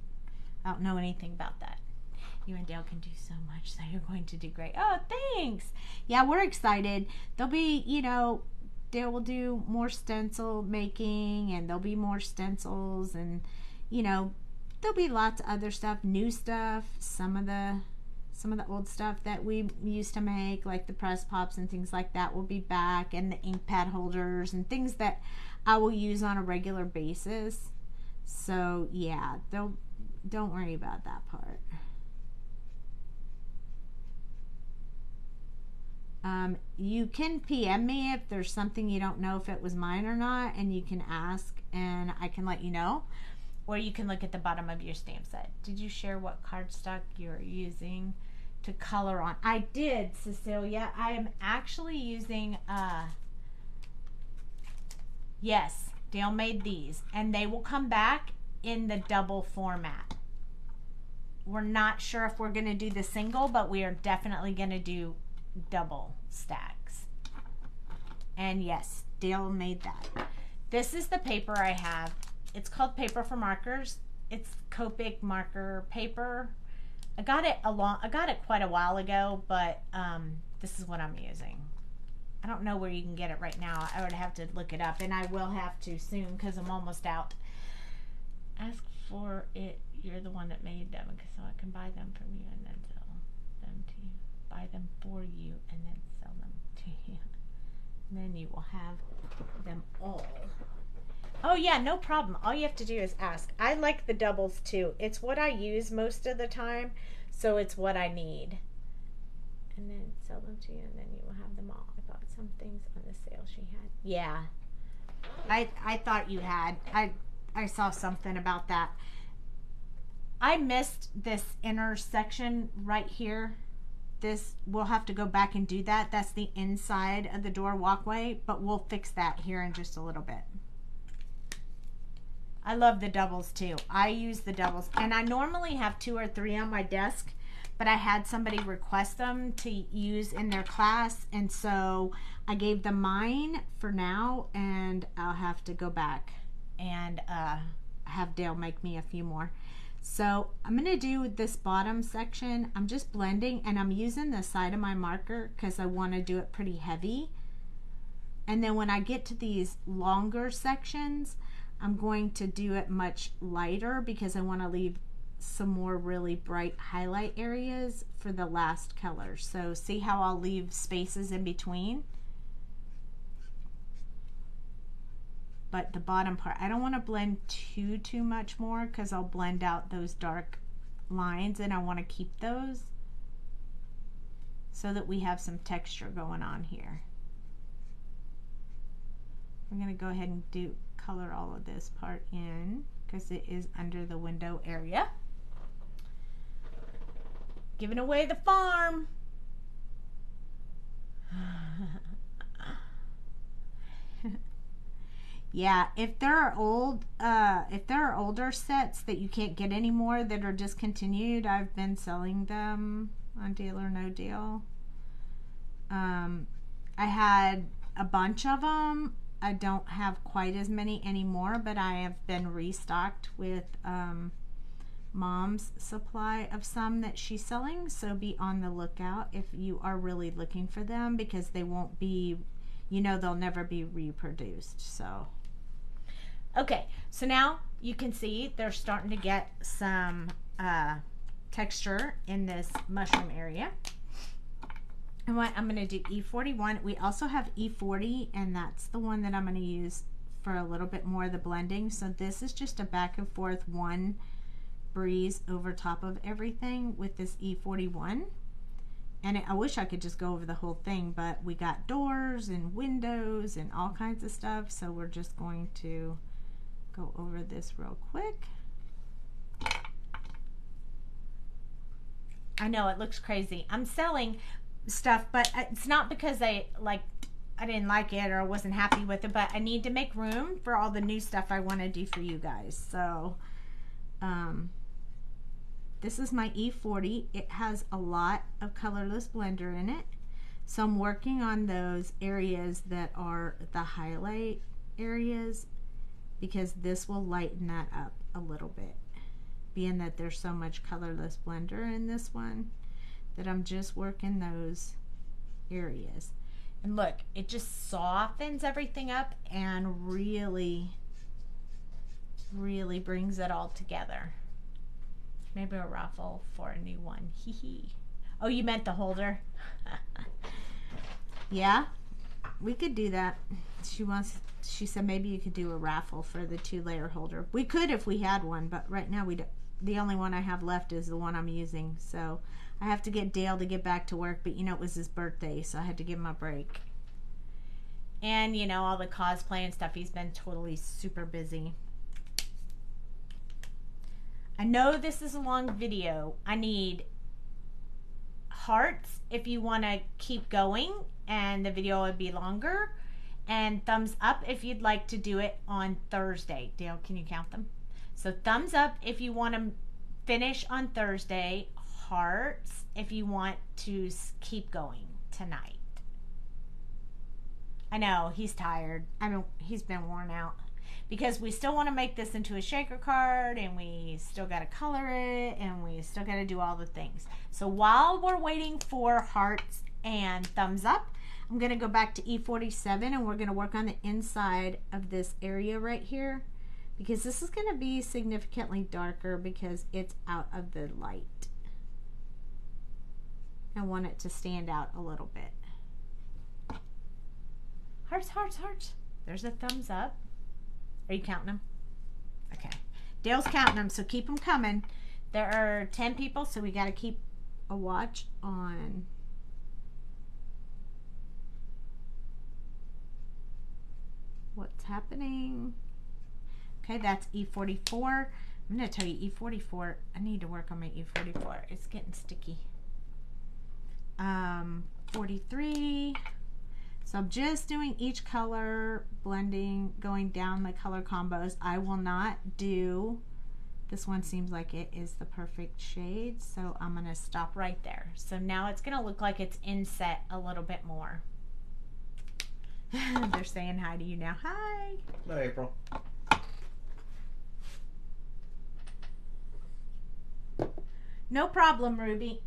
know anything about that. You and Dale can do so much, so you're going to do great. Oh, thanks. Yeah, we're excited. There'll be, you know, Dale will do more stencil making, and there'll be more stencils, and, you know, there'll be lots of other stuff, new stuff, some of the old stuff that we used to make, like the press pops and things like that, will be back, and the ink pad holders and things that I will use on a regular basis. So, yeah, don't worry about that part. You can PM me if there's something you don't know if it was mine or not, and you can ask and I can let you know. Or you can look at the bottom of your stamp set. Did you share what cardstock you're using to color on? I did, Cecilia. I am actually using, yes, Dale made these, and they will come back in the double format. We're not sure if we're going to do the single, but we are definitely going to do double stacks. And yes, Dale made that. This is the paper I have. It's called Paper for Markers. It's Copic marker paper. I got it quite a while ago, but this is what I'm using. I don't know where you can get it right now. I would have to look it up, and I will have to soon because I'm almost out. Ask for it. You're the one that made them, so I can buy them from you and then sell them to you. Buy them for you and then sell them to you. And then you will have them all. Oh yeah, no problem. All you have to do is ask. I like the doubles too. It's what I use most of the time, so it's what I need. And then sell them to you, and then you will have them all. I bought some things on the sale she had. Yeah. I thought you had. I saw something about that. I missed this inner section right here. this, we'll have to go back and do that. That's the inside of the door walkway, but we'll fix that here in just a little bit. I love the doubles too. I use the doubles, and I normally have 2 or 3 on my desk, but I had somebody request them to use in their class, and so I gave them mine for now, and I'll have to go back and have Dale make me a few more. So I'm going to do this bottom section. I'm just blending, and I'm using the side of my marker because I want to do it pretty heavy. And then when I get to these longer sections, I'm going to do it much lighter because I want to leave some more really bright highlight areas for the last color. So see how I'll leave spaces in between? But the bottom part, I don't want to blend too much more because I'll blend out those dark lines, and I want to keep those so that we have some texture going on here. I'm going to go ahead and color all of this part in because it is under the window area. Giving away the farm. Yeah, if there are older sets that you can't get anymore that are discontinued, I've been selling them on Deal or No Deal. I had a bunch of them. I don't have quite as many anymore, but I have been restocked with Mom's supply of some that she's selling, so be on the lookout if you are really looking for them, because they won't be, you know, they'll never be reproduced. So okay, so now you can see they're starting to get some texture in this mushroom area. And what I'm going to do E41. We also have E40, and that's the one that I'm going to use for a little bit more of the blending. So this is just a back and forth one breeze over top of everything with this E41. And I wish I could just go over the whole thing, but we got doors and windows and all kinds of stuff, so we're just going to go over this real quick. I know it looks crazy. I'm selling stuff, but it's not because I didn't like it or wasn't happy with it, but I need to make room for all the new stuff I want to do for you guys. So this is my E40. It has a lot of colorless blender in it, so I'm working on those areas that are the highlight areas, because this will lighten that up a little bit, being that there's so much colorless blender in this one, that I'm just working those areas. And look, it just softens everything up and really brings it all together. Maybe a raffle for a new one. Hee hee. Oh, you meant the holder? Yeah, we could do that. She said maybe you could do a raffle for the 2-layer holder. We could if we had one, but right now we don't. The only one I have left is the one I'm using. So I have to get Dale to get back to work, but you know, it was his birthday, so I had to give him a break. And you know, all the cosplay and stuff, he's been totally super busy. I know this is a long video. I need hearts if you want to keep going and the video would be longer, and thumbs up if you'd like to do it on Thursday. Dale, can you count them? So thumbs up if you want to finish on Thursday. Hearts if you want to keep going tonight. I know, he's tired. I mean, he's been worn out. Because we still want to make this into a shaker card, and we still got to color it, and we still got to do all the things. So while we're waiting for hearts and thumbs up, I'm going to go back to E47, and we're going to work on the inside of this area right here, because this is going to be significantly darker because it's out of the light. I want it to stand out a little bit. Hearts, hearts, hearts. There's a thumbs up. Are you counting them? Okay. Dale's counting them, so keep them coming. There are 10 people, so we got to keep a watch on what's happening. Okay, that's E44. I'm going to tell you, E44, I need to work on my E44. It's getting sticky. 43. So I'm just doing each color, blending, going down my color combos. I will not do, this one seems like it is the perfect shade, so I'm gonna stop right there. So now it's gonna look like it's inset a little bit more. They're saying hi to you now. Hi. Hello, April. No problem, Ruby.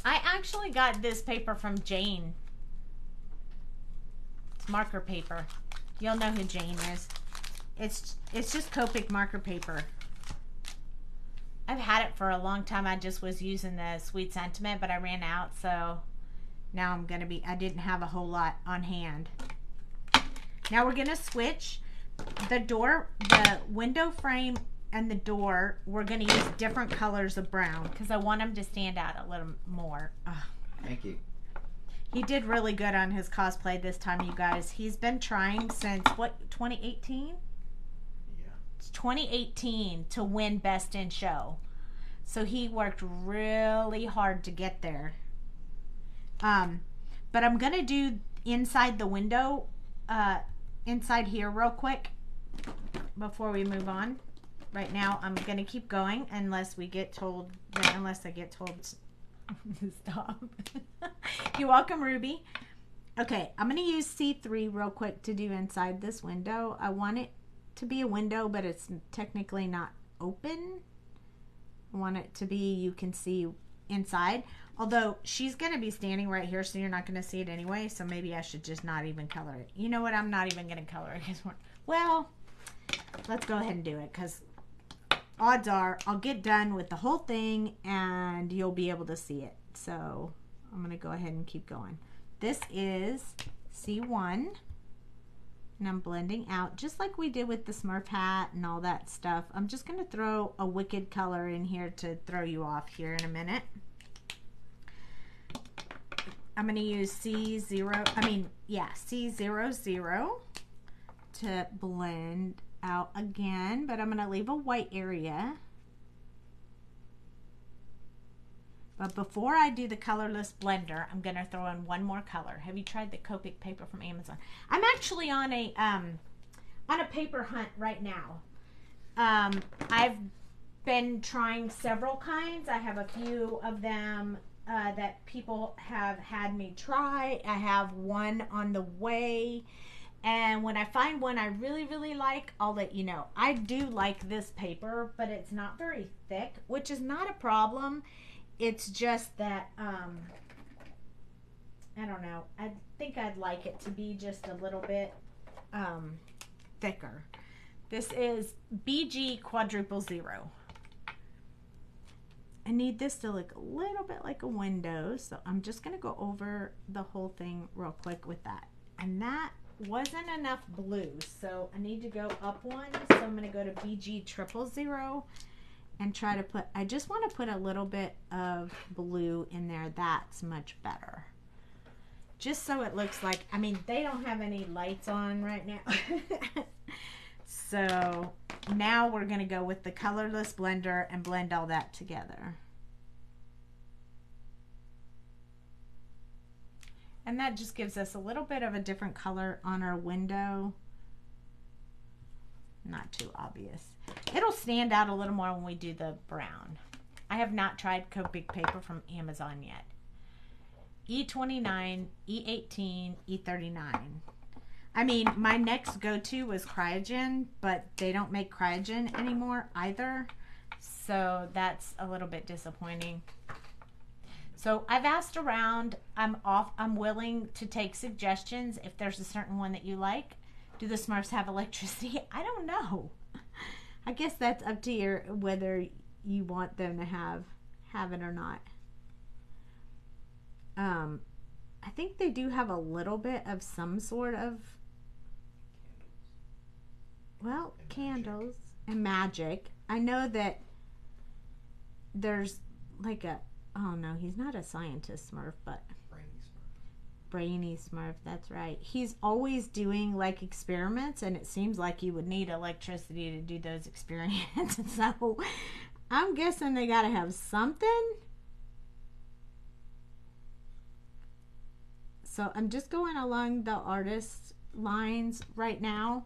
I actually got this paper from Jane. It's marker paper. You'll know who Jane is. It's just Copic marker paper. I've had it for a long time. I just was using the Sweet Sentiment, but I ran out, so now I didn't have a whole lot on hand. Now we're gonna switch the window frame and the door. We're gonna use different colors of brown because I want them to stand out a little more. Ugh. Thank you. He did really good on his cosplay this time, you guys. He's been trying since, what, 2018? Yeah. It's 2018 to win Best in Show. So he worked really hard to get there. But I'm going to do inside the window, inside here real quick before we move on. Right now, I'm going to keep going unless I get told stop. You're welcome, Ruby. Okay, I'm going to use C3 real quick to do inside this window. I want it to be a window, but it's technically not open. I want it to be, you can see inside. Although, she's going to be standing right here, so you're not going to see it anyway, so maybe I should just not even color it. You know what? I'm not even going to color it. Well, let's go ahead and do it, because odds are I'll get done with the whole thing and you'll be able to see it. So I'm going to go ahead and keep going. This is C1 and I'm blending out just like we did with the Smurf hat and all that stuff. I'm just going to throw a wicked color in here to throw you off here in a minute. I'm going to use C00 to blend out again, but I'm going to leave a white area. But before I do the colorless blender, I'm going to throw in one more color. Have you tried the Copic paper from Amazon? I'm actually on a paper hunt right now. I've been trying several kinds. I have a few of them that people have had me try. I have one on the way. And when I find one I really, really like, I'll let you know. I do like this paper, but it's not very thick, which is not a problem. It's just that, I don't know. I think I'd like it to be just a little bit thicker. This is BG quadruple 0. I need this to look a little bit like a window, so I'm just going to go over the whole thing real quick with that. And that wasn't enough blue, so I need to go up one. So I'm going to go to BG 000 and try to put, I just want to put a little bit of blue in there. That's much better. Just so it looks like, I mean, they don't have any lights on right now. So now we're going to go with the colorless blender and blend all that together. And that just gives us a little bit of a different color on our window. Not too obvious. It'll stand out a little more when we do the brown. I have not tried Copic paper from Amazon yet. E29, E18, E39. I mean, my next go-to was Cryogen, but they don't make Cryogen anymore either. So that's a little bit disappointing. So I've asked around. I'm willing to take suggestions if there's a certain one that you like. Do the Smurfs have electricity? I don't know. I guess that's up to you whether you want them to have it or not. I think they do have a little bit of some sort of, well, candles and magic. I know that there's like a, oh no, he's not a scientist Smurf, but Brainy Smurf, that's right. He's always doing like experiments, and it seems like you would need electricity to do those experiments. So I'm guessing they gotta have something. So I'm just going along the artist lines right now,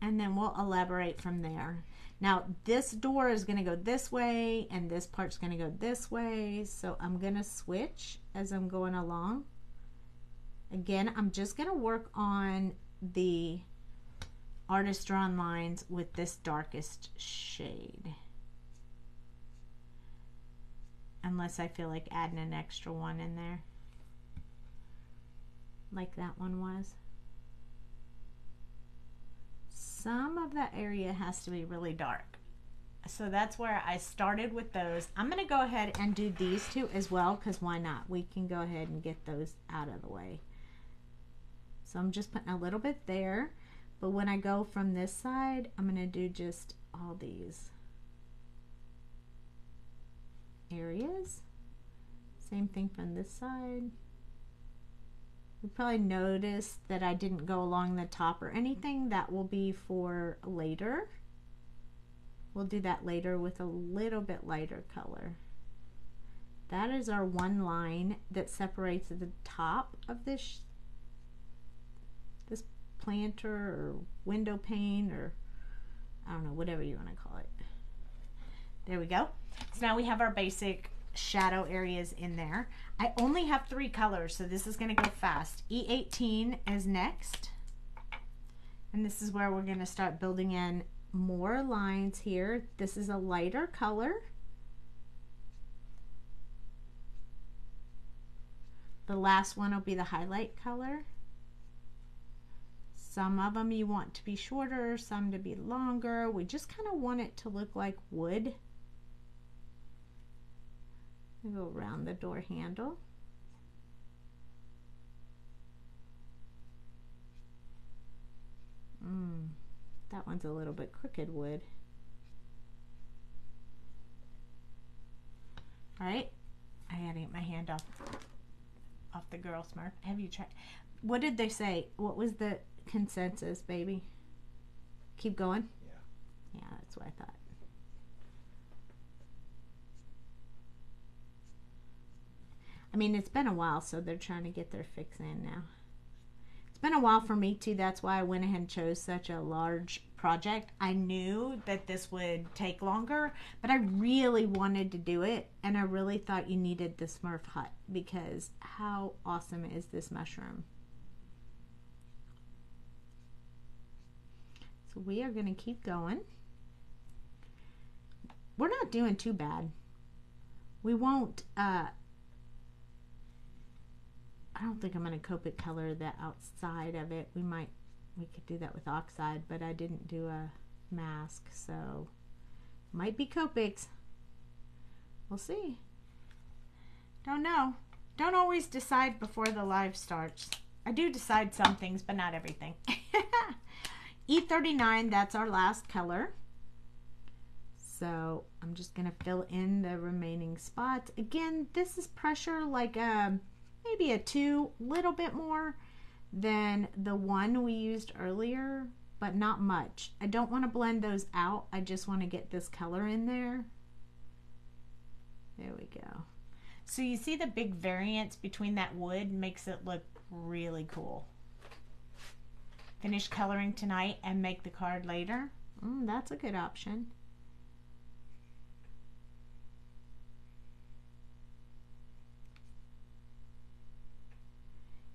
and then we'll elaborate from there. Now this door is going to go this way and this part's going to go this way, so I'm going to switch as I'm going along. Again, I'm just going to work on the artist drawn lines with this darkest shade, unless I feel like adding an extra one in there like that one was. Some of that area has to be really dark, so that's where I started with those. I'm going to go ahead and do these two as well, because why not? We can go ahead and get those out of the way. So I'm just putting a little bit there, but when I go from this side, I'm going to do just all these areas. Same thing from this side. You probably noticed that I didn't go along the top or anything. That will be for later. We'll do that later with a little bit lighter color. That is our one line that separates the top of this planter or window pane, or I don't know, whatever you want to call it. There we go. So now we have our basic shadow areas in there. I only have 3 colors, so this is going to go fast. E18 is next, and this is where we're going to start building in more lines here. This is a lighter color. The last one will be the highlight color. Some of them you want to be shorter, some to be longer. We just kind of want it to look like wood. Go around the door handle. That one's a little bit crooked wood. All right, I gotta get my hand off the girl Smurf. Have you tried? What did they say? What was the consensus, baby? Keep going? Yeah, that's what I thought. I mean, it's been a while, so they're trying to get their fix in now. It's been a while for me too. That's why I went ahead and chose such a large project. I knew that this would take longer, but I really wanted to do it, and I really thought you needed the Smurf hut, because how awesome is this mushroom? So we are going to keep going. We're not doing too bad. We won't, I don't think I'm going to Copic color the outside of it. We could do that with oxide, but I didn't do a mask, so might be Copics. We'll see. Don't know. Don't always decide before the live starts. I do decide some things, but not everything. E39, that's our last color. So I'm just going to fill in the remaining spots. Again, this is pressure like maybe a 2, little bit more than the one we used earlier, but not much. I don't want to blend those out. I just want to get this color in there. There we go. So you see the big variance between that wood makes it look really cool. Finish coloring tonight and make the card later. That's a good option.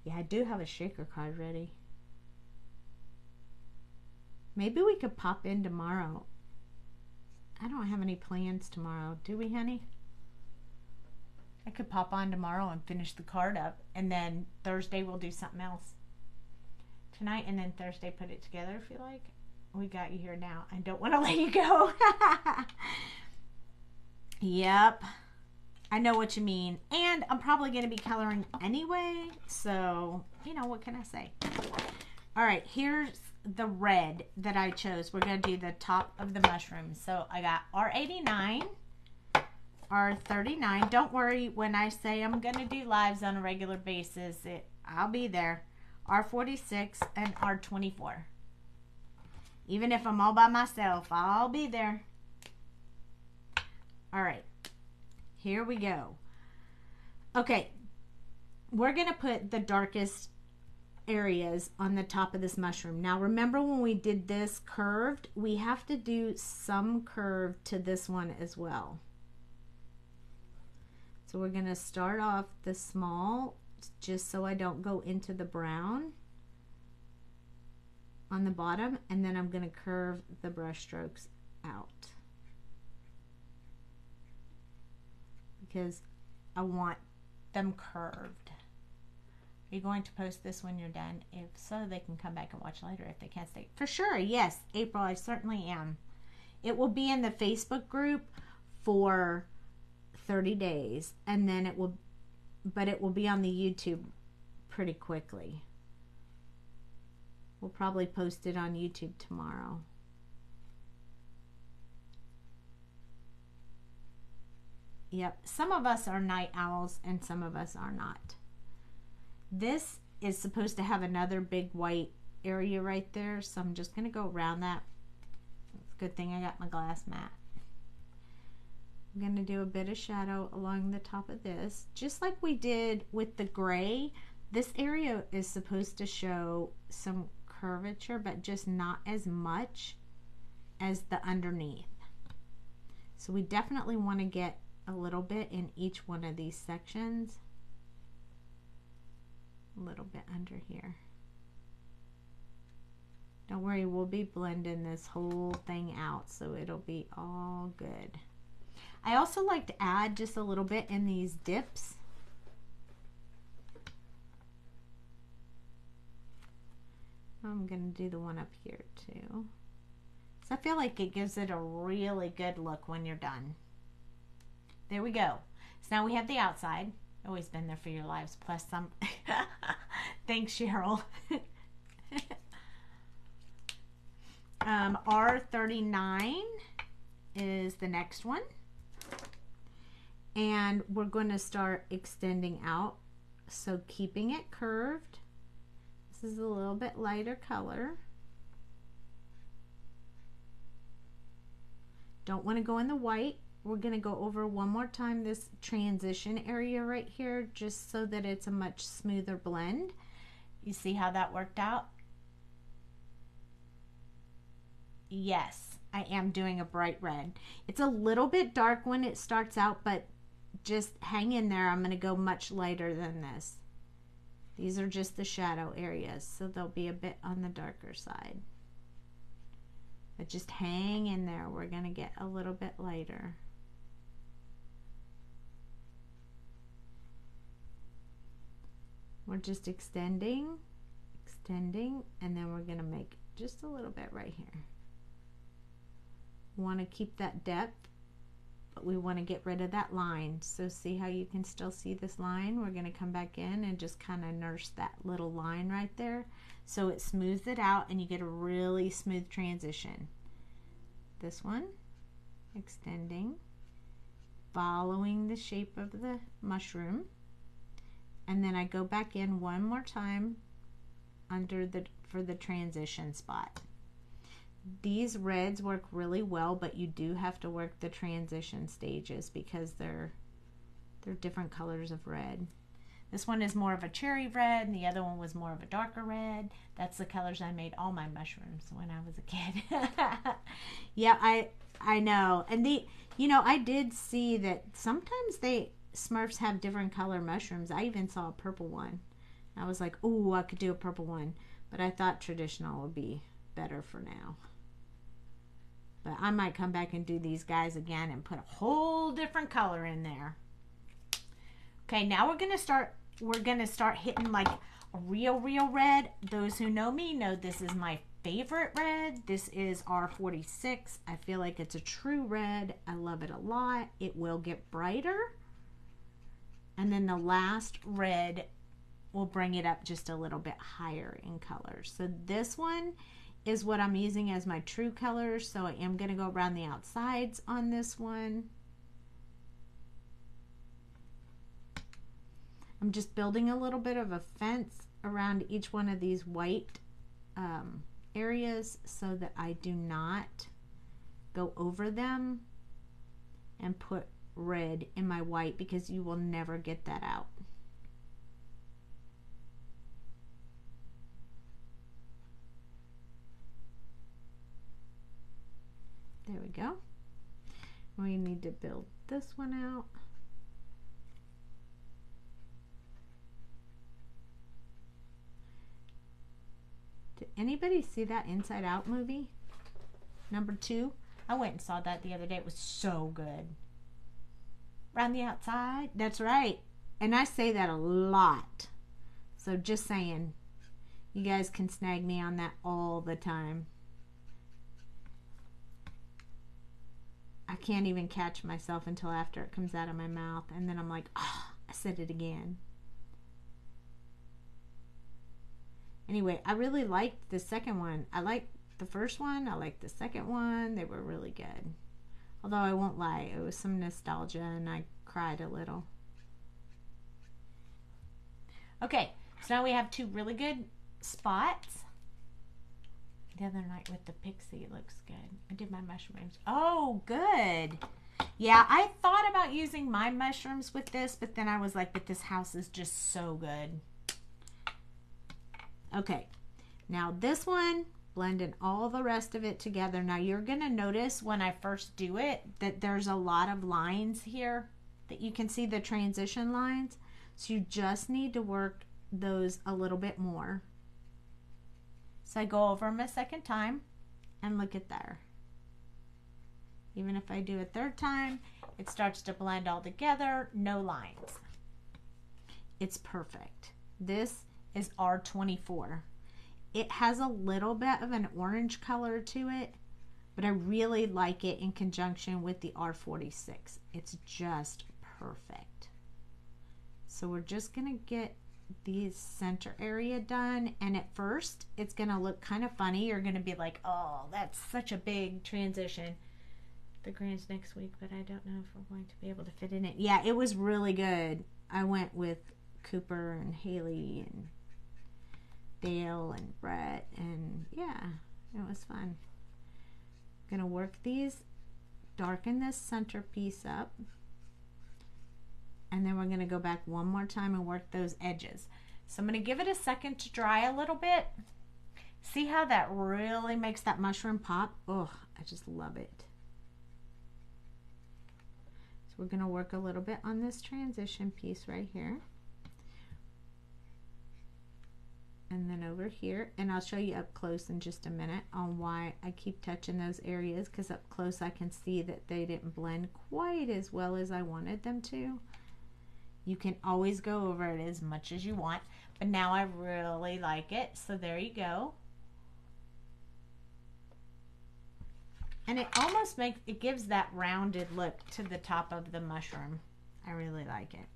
Yeah, I do have a shaker card ready. Maybe we could pop in tomorrow. I don't have any plans tomorrow. Do we, honey? I could pop on tomorrow and finish the card up, and then Thursday we'll do something else. Tonight and then Thursday put it together if you like. We got you here now. I don't want to let you go. Yep. I know what you mean. And I'm probably going to be coloring anyway. So, you know, what can I say? All right, here's the red that I chose. We're going to do the top of the mushroom. So I got R89, R39. Don't worry when I say I'm going to do lives on a regular basis. I'll be there. R46 and R24. Even if I'm all by myself, I'll be there. All right, here we go. Okay, we're going to put the darkest areas on the top of this mushroom. Now remember when we did this curved, we have to do some curve to this one as well. So we're going to start off the small, just so I don't go into the brown on the bottom, and then I'm going to curve the brush strokes out because I want them curved. Are you going to post this when you're done? If so, they can come back and watch later if they can't stay. For sure, yes, April, I certainly am. It will be in the Facebook group for 30 days, and then it will be on the YouTube pretty quickly. We'll probably post it on YouTube tomorrow. Yep, some of us are night owls and some of us are not. This is supposed to have another big white area right there, so I'm just going to go around that. It's a good thing I got my glass mat. I'm going to do a bit of shadow along the top of this, just like we did with the gray. This area is supposed to show some curvature, but just not as much as the underneath. So we definitely want to get a little bit in each one of these sections. A little bit under here. Don't worry, we'll be blending this whole thing out, so it'll be all good. I also like to add just a little bit in these dips. I'm going to do the one up here too. So I feel like it gives it a really good look when you're done. There we go. So now we have the outside. Always been there for your lives, plus some. Thanks, Cheryl. R39 is the next one. And we're going to start extending out. So keeping it curved. This is a little bit lighter color. Don't want to go in the white. We're going to go over one more time this transition area right here, just so that it's a much smoother blend. You see how that worked out? Yes, I am doing a bright red. It's a little bit dark when it starts out, but just hang in there. I'm going to go much lighter than this. These are just the shadow areas, so they'll be a bit on the darker side. But just hang in there. We're going to get a little bit lighter. We're just extending, and then we're going to make just a little bit right here. We want to keep that depth, but we want to get rid of that line. So see how you can still see this line? We're going to come back in and just kind of nurse that little line right there, so it smooths it out and you get a really smooth transition. This one, extending, following the shape of the mushroom. And then I go back in one more time for the transition spot. These reds work really well, but you do have to work the transition stages because they're different colors of red. This one is more of a cherry red, and the other one was more of a darker red. That's the colors I made all my mushrooms when I was a kid. Yeah, I know. And I did see that sometimes Smurfs have different color mushrooms. I even saw a purple one. I was like, oh, I could do a purple one. But I thought traditional would be better for now. But I might come back and do these guys again and put a whole different color in there. Okay, now we're gonna start hitting like a real red. Those who know me know this is my favorite red. This is R46. I feel like it's a true red. I love it a lot. It will get brighter. And then the last red will bring it up just a little bit higher in color. So this one is what I'm using as my true color. So I am going to go around the outsides on this one. I'm just building a little bit of a fence around each one of these white areas so that I do not go over them and put red in my white, because you will never get that out. There we go. We need to build this one out. Did anybody see that Inside Out movie? Number 2? I went and saw that the other day. It was so good. Around the outside? That's right. And I say that a lot. So just saying. You guys can snag me on that all the time. I can't even catch myself until after it comes out of my mouth. And then I'm like, oh, I said it again. Anyway, I really liked the second one. I liked the first one. I liked the second one. They were really good. Although I won't lie, it was some nostalgia and I cried a little. Okay, so now we have 2 really good spots. The other night with the pixie looks good. I did my mushrooms. Oh, good. Yeah, I thought about using my mushrooms with this, but then I was like, but this house is just so good. Okay, now this one, blending all the rest of it together. Now you're going to notice when I first do it that there's a lot of lines here that you can see, the transition lines. So you just need to work those a little bit more. So I go over them a second time and look at there. Even if I do a third time, it starts to blend all together, no lines. It's perfect. This is R24. It has a little bit of an orange color to it, but I really like it in conjunction with the R46. It's just perfect. So we're just gonna get the center area done, and at first it's gonna look kind of funny. You're gonna be like, oh, that's such a big transition. The grand's next week, but I don't know if we're going to be able to fit in it. Yeah, it was really good. I went with Cooper and Haley and Dale and Brett, and yeah, it was fun. Gonna work these, darken this centerpiece up, and then we're gonna go back one more time and work those edges. So I'm gonna give it a second to dry a little bit. See how that really makes that mushroom pop? Oh, I just love it. So we're gonna work a little bit on this transition piece right here. And then over here, and I'll show you up close in just a minute on why I keep touching those areas, because up close I can see that they didn't blend quite as well as I wanted them to. You can always go over it as much as you want, but now I really like it, so there you go. And it almost makes, it gives that rounded look to the top of the mushroom. I really like it.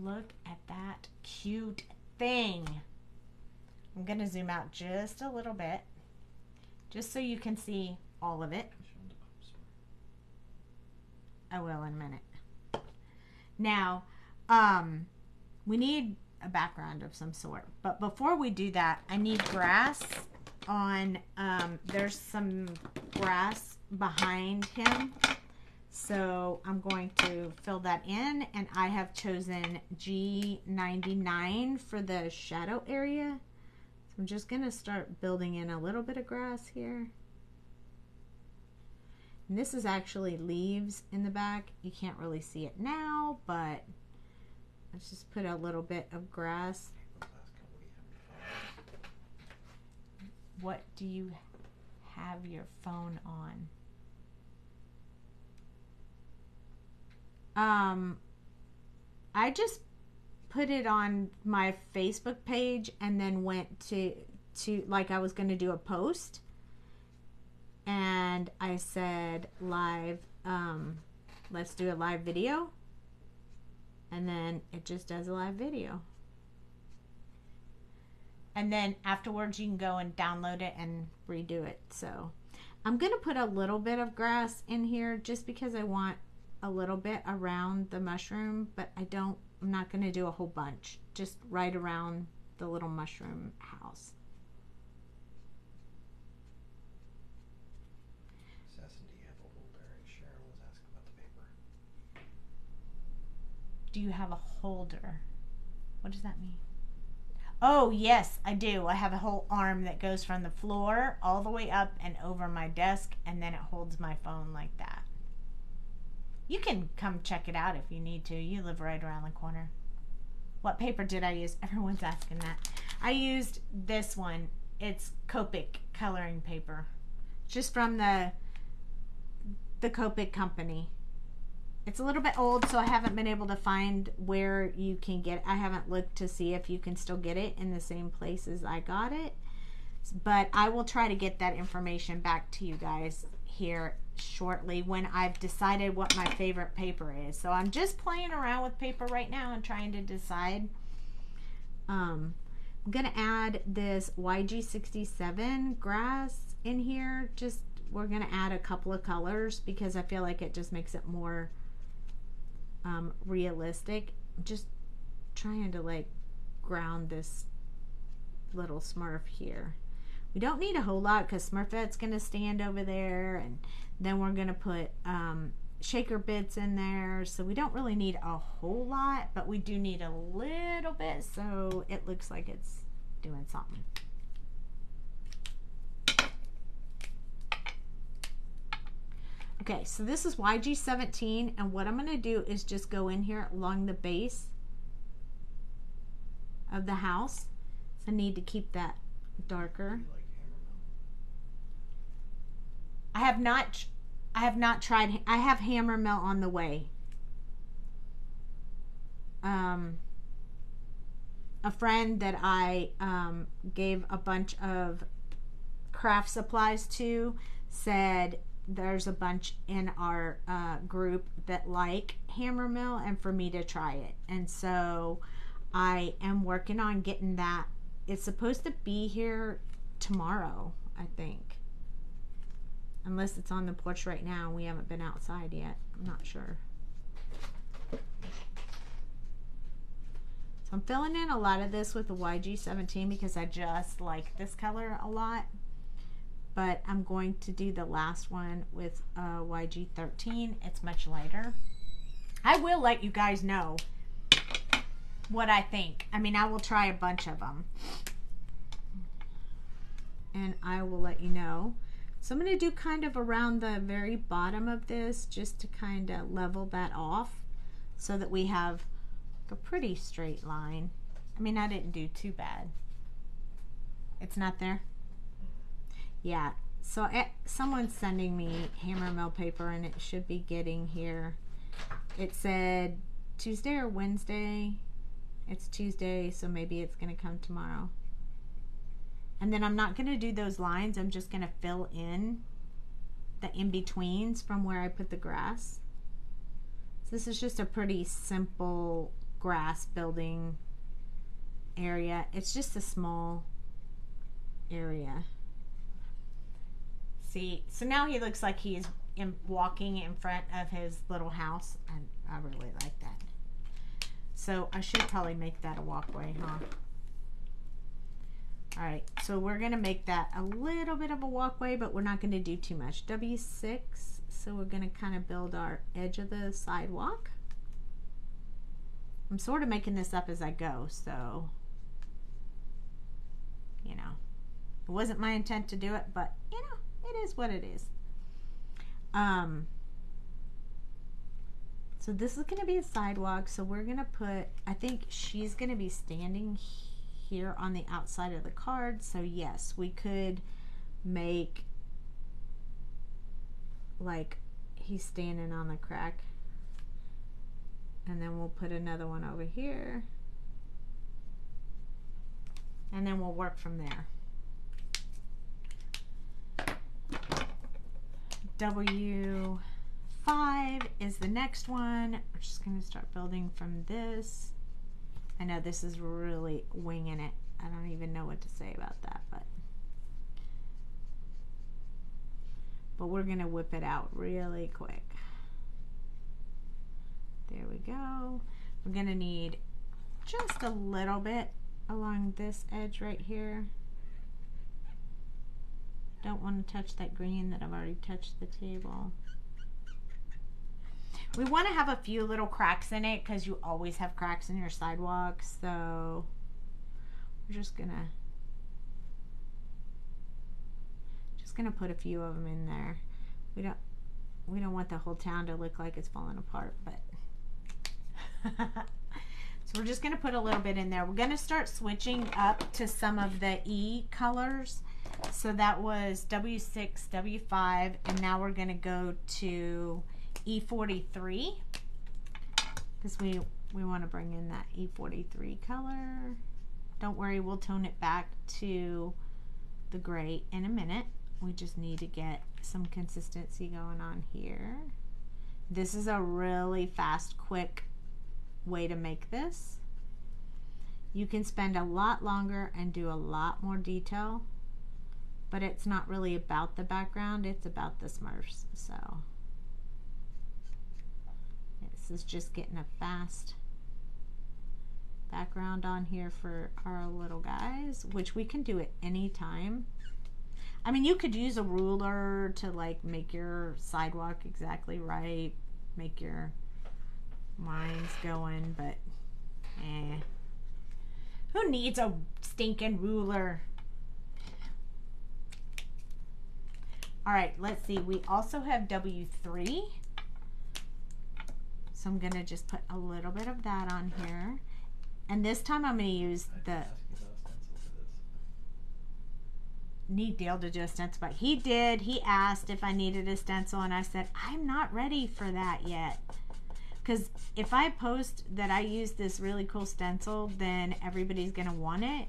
Look at that cute thing. I'm going to zoom out just a little bit, just so you can see all of it. I will in a minute. Now, we need a background of some sort, but before we do that, I need grass on, there's some grass behind him. So I'm going to fill that in, and I have chosen G99 for the shadow area. So I'm just going to start building in a little bit of grass here. And this is actually leaves in the back. You can't really see it now, but let's just put a little bit of grass. What do you have your phone on? I just put it on my Facebook page and then went to like I was going to do a post, and I said live, let's do a live video, and then it just does a live video. And then afterwards you can go and download it and redo it. So I'm going to put a little bit of grass in here just because I want a little bit around the mushroom, but I'm not going to do a whole bunch, just right around the little mushroom house. Sassy, do you have a holder? Sharon was asking about the paper. Do you have a holder? What does that mean? Oh, yes, I do. I have a whole arm that goes from the floor all the way up and over my desk, and then it holds my phone like that. You can come check it out if you need to. You live right around the corner. What paper did I use? Everyone's asking that. I used this one. It's Copic coloring paper. Just from the Copic company. It's a little bit old, so I haven't been able to find where you can get it. I haven't looked to see if you can still get it in the same places I got it. But I will try to get that information back to you guys here shortly when I've decided what my favorite paper is. So I'm just playing around with paper right now and trying to decide. I'm going to add this YG67 grass in here. We're going to add a couple of colors because I feel like it just makes it more realistic. I'm just trying to like ground this little Smurf here. We don't need a whole lot because Smurfette's going to stand over there, and then we're going to put shaker bits in there, so we don't really need a whole lot, but we do need a little bit so it looks like it's doing something. Okay, so this is YG17, and what I'm going to do is just go in here along the base of the house. So I need to keep that darker. I have not tried. I have hammer mill on the way. A friend that I gave a bunch of craft supplies to said there's a bunch in our group that like hammer mill and for me to try it, and so I am working on getting that. It's supposed to be here tomorrow, I think, unless it's on the porch right now and we haven't been outside yet. I'm not sure. So I'm filling in a lot of this with the YG17 because I just like this color a lot. But I'm going to do the last one with YG13. It's much lighter. I will let you guys know what I think. I mean, I will try a bunch of them. And I will let you know. So I'm going to do kind of around the very bottom of this just to kind of level that off so that we have a pretty straight line. I mean, I didn't do too bad. It's not there? Yeah. So someone's sending me hammer mill paper and it should be getting here. It said Tuesday or Wednesday. It's Tuesday, so maybe it's going to come tomorrow. And then I'm not going to do those lines. I'm just going to fill in the in-betweens from where I put the grass. So this is just a pretty simple grass building area. It's just a small area. See, so now he looks like he's walking in front of his little house, and I really like that. So I should probably make that a walkway, huh? All right, so we're gonna make that a little bit of a walkway, but we're not gonna do too much. W6, so we're gonna kind of build our edge of the sidewalk. I'm sort of making this up as I go, so, you know, it wasn't my intent to do it, but, you know, it is what it is. So this is going to be a sidewalk, so we're going to put, I think she's going to be standing here on the outside of the card, so yes, we could make, like, he's standing on the crack. And then we'll put another one over here. And then we'll work from there. W5 is the next one. We're just going to start building from this. I know this is really winging it. I don't even know what to say about that, but we're going to whip it out really quick. There we go. We're going to need just a little bit along this edge right here. Don't want to touch that green that I've already touched the table. We want to have a few little cracks in it because you always have cracks in your sidewalk. So we're just gonna put a few of them in there. We don't want the whole town to look like it's falling apart, but so we're just gonna put a little bit in there. We're gonna start switching up to some of the E colors. So that was W6, W5, and now we're gonna go to E43 because we want to bring in that E43 color. Don't worry, we'll tone it back to the gray in a minute. We just need to get some consistency going on here. This is a really fast, quick way to make this. You can spend a lot longer and do a lot more detail, but it's not really about the background, it's about the Smurfs. So this is just getting a fast background on here for our little guys, which we can do at any time. I mean, you could use a ruler to like make your sidewalk exactly right, make your lines going, but who needs a stinking ruler? All right, let's see. We also have W3. So I'm gonna just put a little bit of that on here. And this time I'm gonna use the... Need Dale to do a stencil, but he did. He asked if I needed a stencil, and I said, I'm not ready for that yet. Because if I post that I use this really cool stencil, then everybody's gonna want it.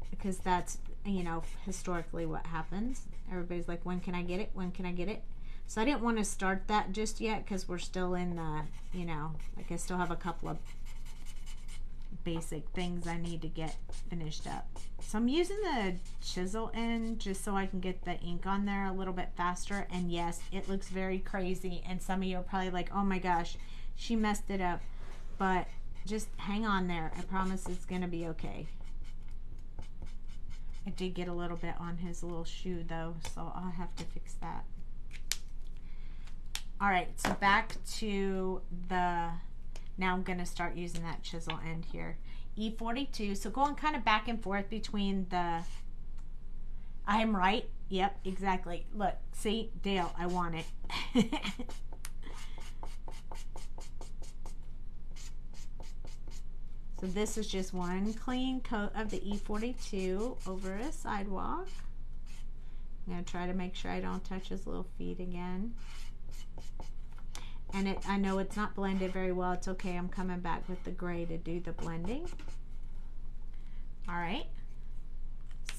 Because that's, you know, historically what happens. Everybody's like, when can I get it? When can I get it? So I didn't want to start that just yet because we're still in the, you know, like I still have a couple of basic things I need to get finished up. So I'm using the chisel end just so I can get the ink on there a little bit faster. And yes, it looks very crazy. And some of you are probably like, oh my gosh, she messed it up. But just hang on there. I promise it's going to be okay. I did get a little bit on his little shoe though, so I'll have to fix that. All right, so back to the, now I'm going to start using that chisel end here. E42, so going kind of back and forth between the, I'm right, yep, exactly. Look, see, Dale, I want it. So this is just one clean coat of the E42 over a sidewalk. I'm going to try to make sure I don't touch his little feet again. And I know it's not blended very well. It's okay. I'm coming back with the gray to do the blending. All right.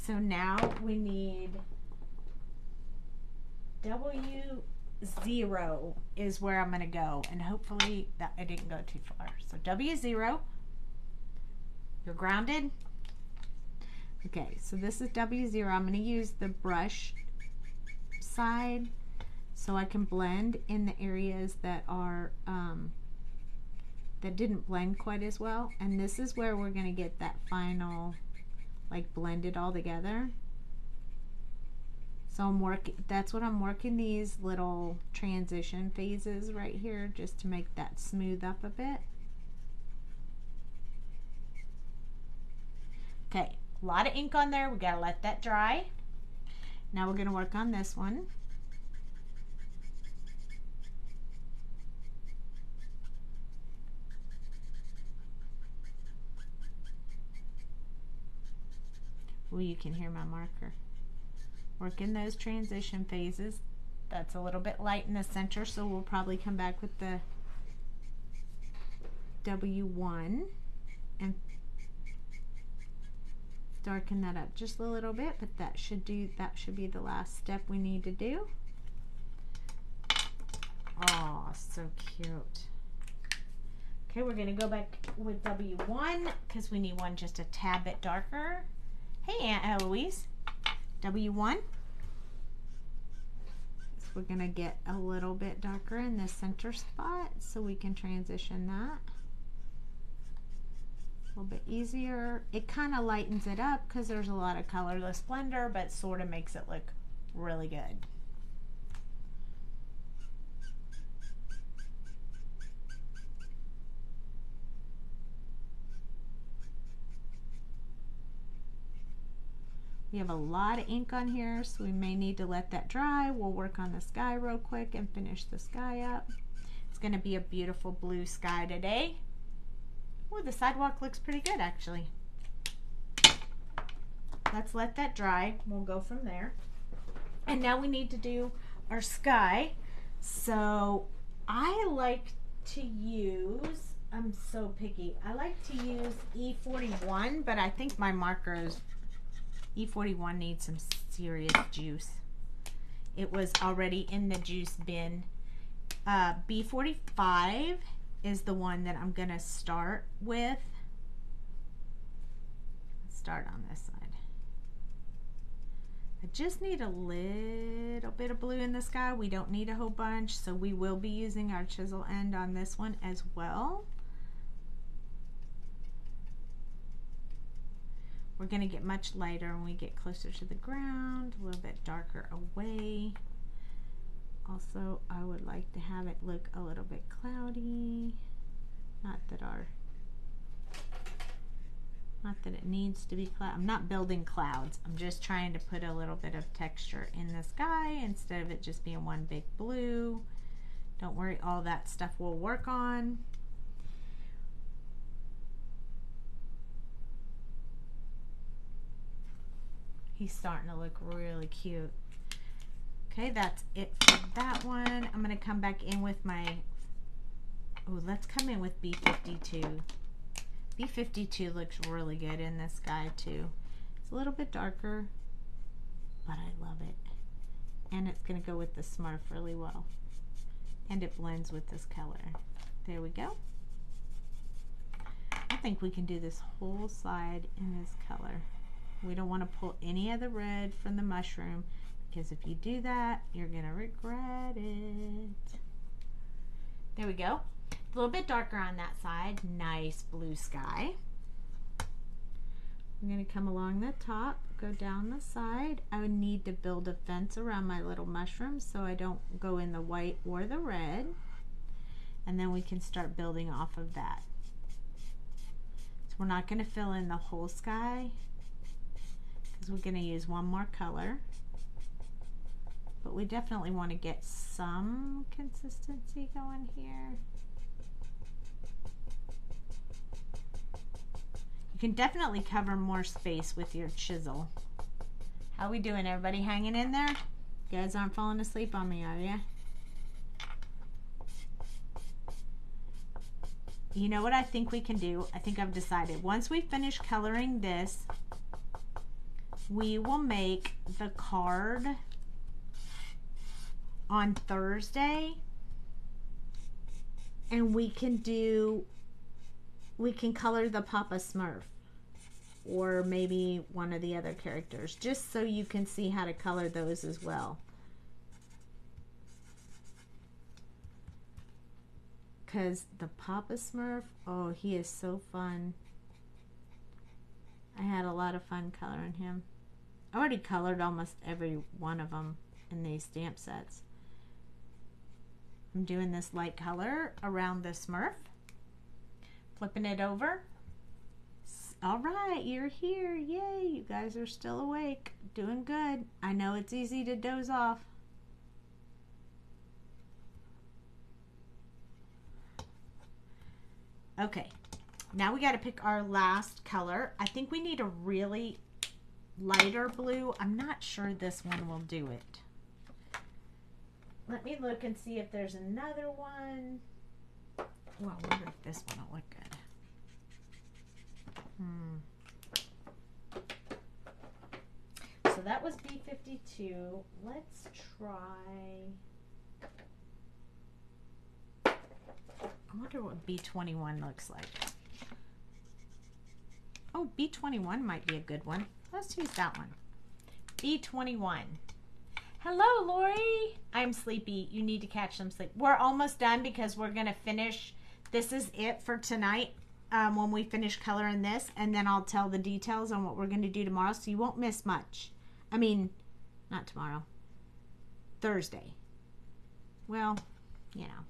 So now we need W0 is where I'm going to go. And hopefully that I didn't go too far. So W0. You're grounded. Okay, so this is W0. I'm going to use the brush side so I can blend in the areas that are that didn't blend quite as well. And this is where we're going to get that final, like, blended all together. So I'm working, that's what I'm working, these little transition phases right here, just to make that smooth up a bit. Okay, a lot of ink on there. We gotta let that dry. Now we're gonna work on this one. Oh, you can hear my marker. Working those transition phases. That's a little bit light in the center, so we'll probably come back with the W1 and darken that up just a little bit, but that should be the last step we need to do. Oh, so cute. Okay, we're gonna go back with W1 because we need one just a tad bit darker. Hey, Aunt Eloise. W1. So we're gonna get a little bit darker in the center spot so we can transition that. A little bit easier. It kind of lightens it up because there's a lot of colorless blender, but sort of makes it look really good. We have a lot of ink on here, so we may need to let that dry. We'll work on the sky real quick and finish the sky up. It's going to be a beautiful blue sky today. Oh, the sidewalk looks pretty good actually. Let's let that dry. We'll go from there. And now we need to do our sky. So I like to use, I'm so picky, I like to use E41, but I think my markers, E41 needs some serious juice. It was already in the juice bin. B45 is the one that I'm gonna start with. Let's start on this side. I just need a little bit of blue in the sky. We don't need a whole bunch, so we will be using our chisel end on this one as well. We're going to get much lighter when we get closer to the ground, a little bit darker away. Also, I would like to have it look a little bit cloudy. Not that it needs to be cloud. I'm not building clouds. I'm just trying to put a little bit of texture in the sky instead of it just being one big blue. Don't worry, all that stuff we'll work on. He's starting to look really cute. Okay, that's it for that one. I'm going to come back in with my, oh, let's come in with B52. B52 looks really good in this sky too. It's a little bit darker, but I love it. And it's going to go with the Smurf really well. And it blends with this color. There we go. I think we can do this whole side in this color. We don't want to pull any of the red from the mushroom, because if you do that, you're going to regret it. There we go. A little bit darker on that side. Nice blue sky. I'm going to come along the top, go down the side. I would need to build a fence around my little mushrooms so I don't go in the white or the red. And then we can start building off of that. So we're not going to fill in the whole sky because we're going to use one more color. But we definitely want to get some consistency going here. You can definitely cover more space with your chisel. How we doing, everybody? Hanging in there? You guys aren't falling asleep on me, are you? You know what I think we can do? I think I've decided. Once we finish coloring this, we will make the card on Thursday, and we can color the Papa Smurf or maybe one of the other characters, just so you can see how to color those as well. Because the Papa Smurf, oh, he is so fun. I had a lot of fun coloring him. I already colored almost every one of them in these stamp sets. I'm doing this light color around the Smurf. Flipping it over. All right, you're here. Yay, you guys are still awake. Doing good. I know it's easy to doze off. Okay, now we got to pick our last color. I think we need a really lighter blue. I'm not sure this one will do it. Let me look and see if there's another one. Well, I wonder if this one will look good. So that was B52. Let's try. I wonder what B21 looks like. Oh, B21 might be a good one. Let's use that one. B21. Hello, Lori. I'm sleepy. You need to catch some sleep. We're almost done because we're going to finish. This is it for tonight when we finish coloring this. And then I'll tell the details on what we're going to do tomorrow. So you won't miss much. I mean, not tomorrow. Thursday. Well, you know.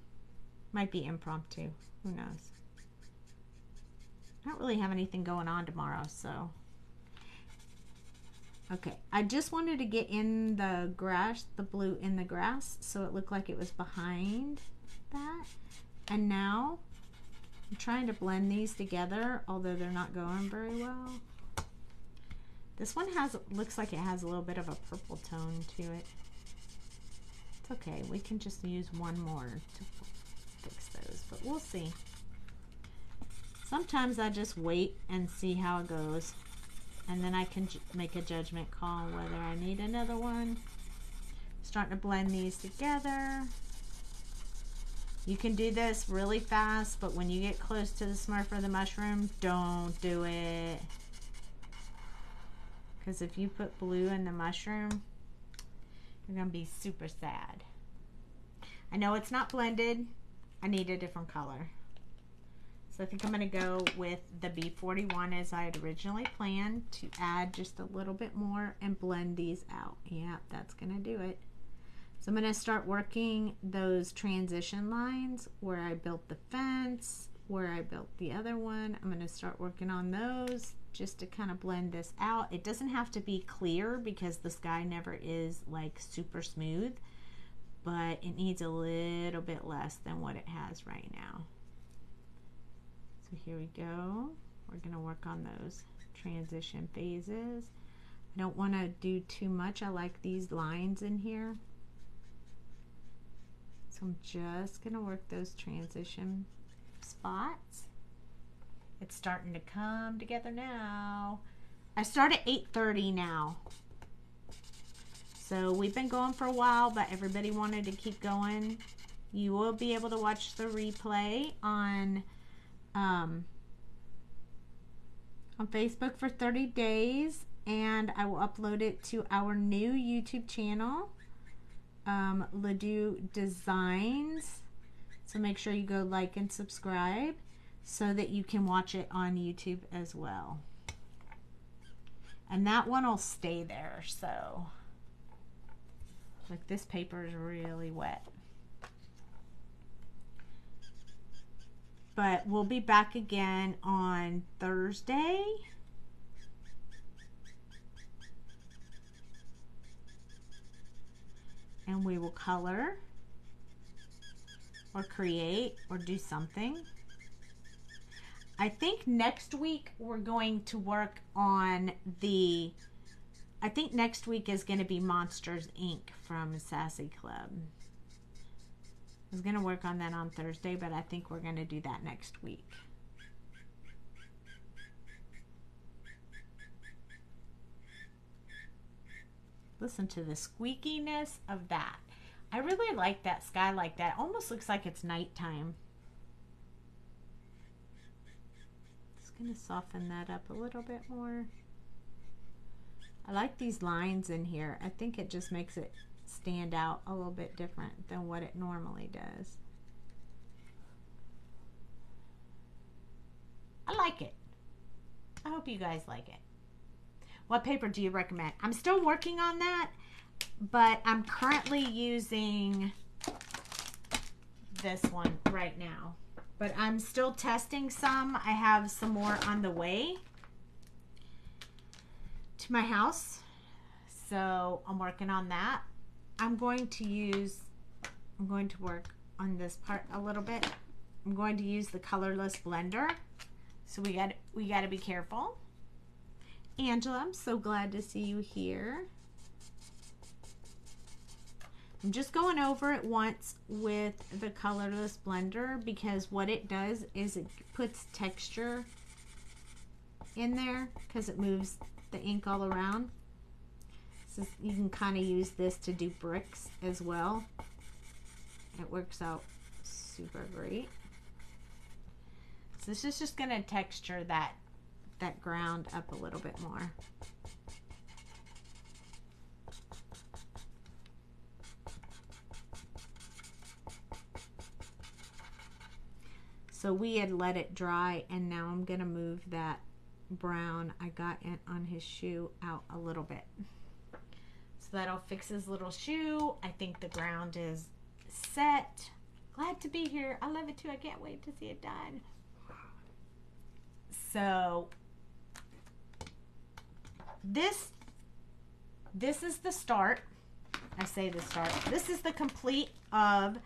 Might be impromptu. Who knows? I don't really have anything going on tomorrow, so. Okay, I just wanted to get in the grass, the blue in the grass, so it looked like it was behind that. And now I'm trying to blend these together, although they're not going very well. This one looks like it has a little bit of a purple tone to it. It's okay, we can just use one more to fix those, but we'll see. Sometimes I just wait and see how it goes, and then I can make a judgment call whether I need another one. Starting to blend these together. You can do this really fast, but when you get close to the Smurf or the mushroom, don't do it. Because if you put blue in the mushroom, you're going to be super sad. I know it's not blended. I need a different color. So I think I'm going to go with the B41 as I had originally planned, to add just a little bit more and blend these out. Yep, that's going to do it. So I'm going to start working those transition lines where I built the fence, where I built the other one. I'm going to start working on those just to kind of blend this out. It doesn't have to be clear because the sky never is like super smooth, but it needs a little bit less than what it has right now. So here we go. We're going to work on those transition phases. I don't want to do too much. I like these lines in here. So I'm just going to work those transition spots. It's starting to come together now. I start at 8:30 now. So we've been going for a while, but everybody wanted to keep going. You will be able to watch the replay on Facebook for 30 days, and I will upload it to our new YouTube channel, Ledoux Designs. So make sure you go like and subscribe so that you can watch it on YouTube as well. And that one will stay there. So like, this paper is really wet. But we'll be back again on Thursday. And we will color or create or do something. I think next week we're going to work on I think next week is going to be Monsters Inc. from Sassy Club. I was going to work on that on Thursday, but I think we're going to do that next week. Listen to the squeakiness of that. I really like that sky like that. It almost looks like it's nighttime. Just going to soften that up a little bit more. I like these lines in here. I think it just makes it stand out a little bit different than what it normally does. I like it. I hope you guys like it. What paper do you recommend? I'm still working on that, but I'm currently using this one right now. But I'm still testing some. I have some more on the way to my house. So I'm working on that. I'm going to work on this part a little bit. I'm going to use the colorless blender. So we got to be careful. Angela, I'm so glad to see you here. I'm just going over it once with the colorless blender because what it does is it puts texture in there because it moves the ink all around. So you can kind of use this to do bricks as well. It works out super great. So this is just going to texture that ground up a little bit more. So we had let it dry, and now I'm going to move that brown I got on his shoe out a little bit. So that'll fix his little shoe. I think the ground is set. Glad to be here. I love it too. I can't wait to see it done. So this this is the start. I say the start. This is the complete of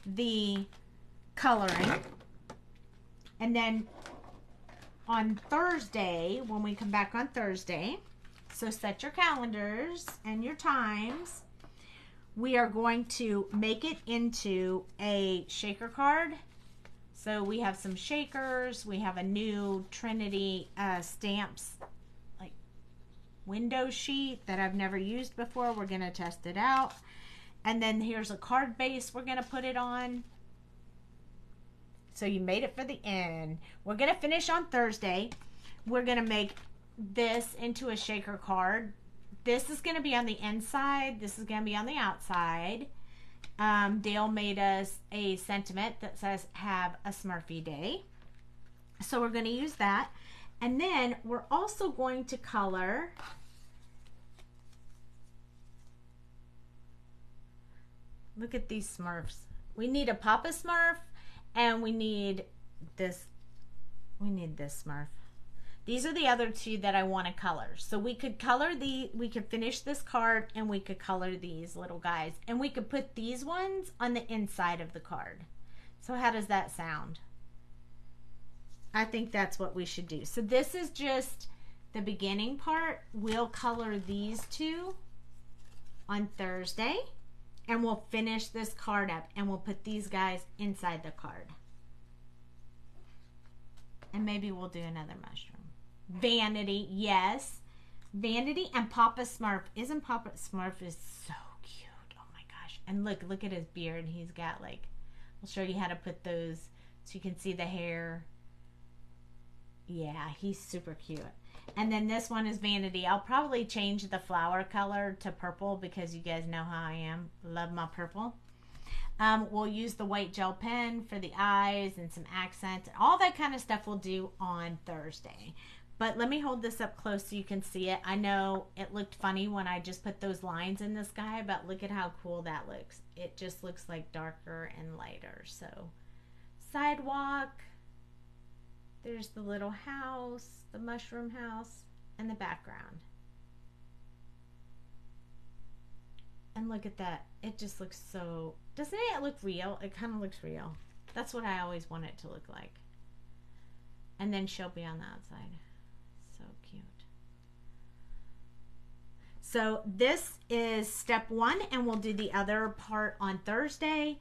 the coloring. And then on Thursday, when we come back on Thursday, so set your calendars and your times, we are going to make it into a shaker card. So we have some shakers. We have a new Trinity stamps like window sheet that I've never used before. We're going to test it out. And then here's a card base we're going to put it on. So you made it for the end. We're going to finish on Thursday. We're going to make this into a shaker card. This is going to be on the inside. This is going to be on the outside. Dale made us a sentiment that says, have a Smurfy day. So we're going to use that. And then we're also going to color look at these Smurfs. We need a Papa Smurf and we need this Smurf. These are the other two that I want to color. So we could we could finish this card and we could color these little guys. And we could put these ones on the inside of the card. So how does that sound? I think that's what we should do. So this is just the beginning part. We'll color these two on Thursday. And we'll finish this card up. And we'll put these guys inside the card. And maybe we'll do another mushroom. Vanity, yes. Vanity and Papa Smurf. Isn't Papa Smurf is so cute. Oh my gosh. And look at his beard. He's got like, I'll show you how to put those so you can see the hair. Yeah, he's super cute. And then this one is Vanity. I'll probably change the flower color to purple because you guys know how I am. Love my purple. We'll use the white gel pen for the eyes and some accents. All that kind of stuff we'll do on Thursday. But let me hold this up close so you can see it. I know it looked funny when I just put those lines in this guy, but look at how cool that looks. It just looks like darker and lighter. So, sidewalk. There's the little house, the mushroom house, and the background. And look at that. It just looks so... Doesn't it look real? It kind of looks real. That's what I always want it to look like. And then she'll be on the outside. So cute. So this is step one, and we'll do the other part on Thursday.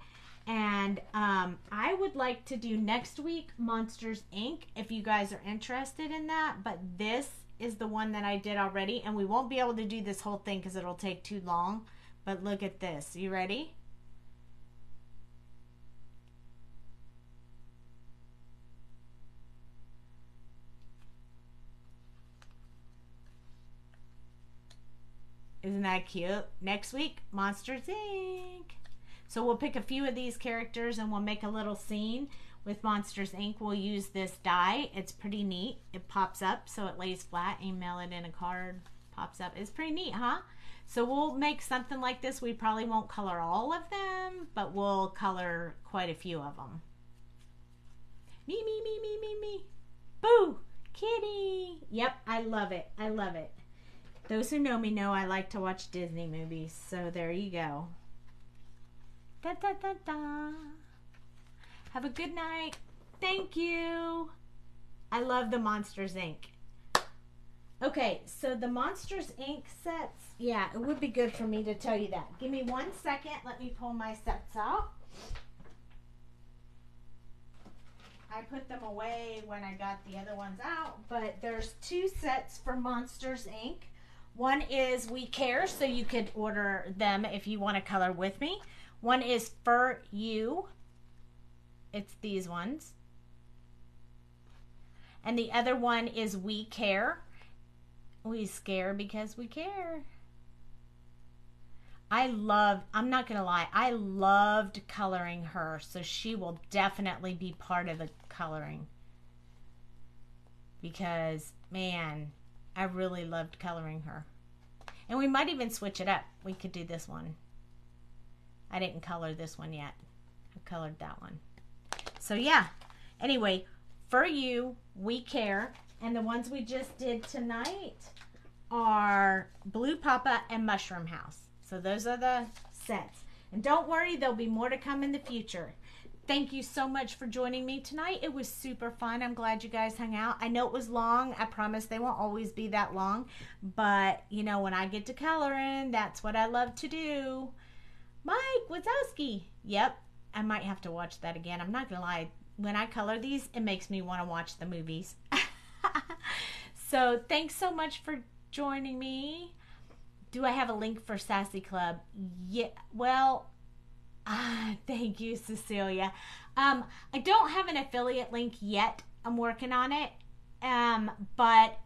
And I would like to do next week Monsters Inc. if you guys are interested in that. But this is the one that I did already, and we won't be able to do this whole thing because it'll take too long. But look at this. You ready? Isn't that cute? Next week, Monsters Inc. So we'll pick a few of these characters and we'll make a little scene with Monsters Inc. We'll use this die. It's pretty neat. It pops up so it lays flat and you mail it in a card. Pops up. It's pretty neat, huh? So we'll make something like this. We probably won't color all of them, but we'll color quite a few of them. Me, me, me, me, me, me. Boo! Kitty! Yep, I love it. I love it. Those who know me know I like to watch Disney movies. So there you go. Da, da, da, da. Have a good night. Thank you. I love the Monsters Inc. Okay, so the Monsters Inc. sets, yeah, it would be good for me to tell you that. Give me 1 second. Let me pull my sets out. I put them away when I got the other ones out, but there's 2 sets for Monsters Inc. One is We Care, so you could order them if you want to color with me. One is For You. It's these ones. And the other one is We Care. We scare because we care. I'm not going to lie, I loved coloring her, so she will definitely be part of the coloring. Because, man, I really loved coloring her. And we might even switch it up. We could do this one. I didn't color this one yet. I colored that one. So, yeah. Anyway, For You, We Care. And the ones we just did tonight are Blue Papa and Mushroom House. So those are the sets. And don't worry, there'll be more to come in the future. Thank you so much for joining me tonight. It was super fun. I'm glad you guys hung out. I know it was long. I promise they won't always be that long. But, you know, when I get to coloring, that's what I love to do. Mike Wazowski. Yep, I might have to watch that again. I'm not going to lie. When I color these, it makes me want to watch the movies. So thanks so much for joining me. Do I have a link for Sassy Club? Yeah, well... thank you, Cecilia. I don't have an affiliate link yet. I'm working on it. But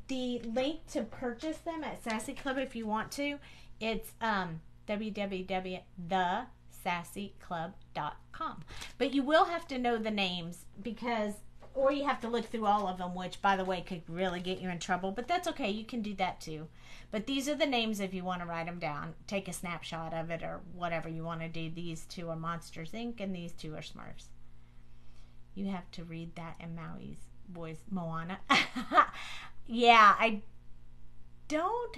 the link to purchase them at Sassy Club, if you want to, it's www.thesassyclub.com. But you will have to know the names because, or you have to look through all of them, which, by the way, could really get you in trouble. But that's okay. You can do that too. But these are the names if you want to write them down. Take a snapshot of it or whatever you want to do. These two are Monsters, Inc. and these two are Smurfs. You have to read that in Maui's voice. Moana. Yeah, I don't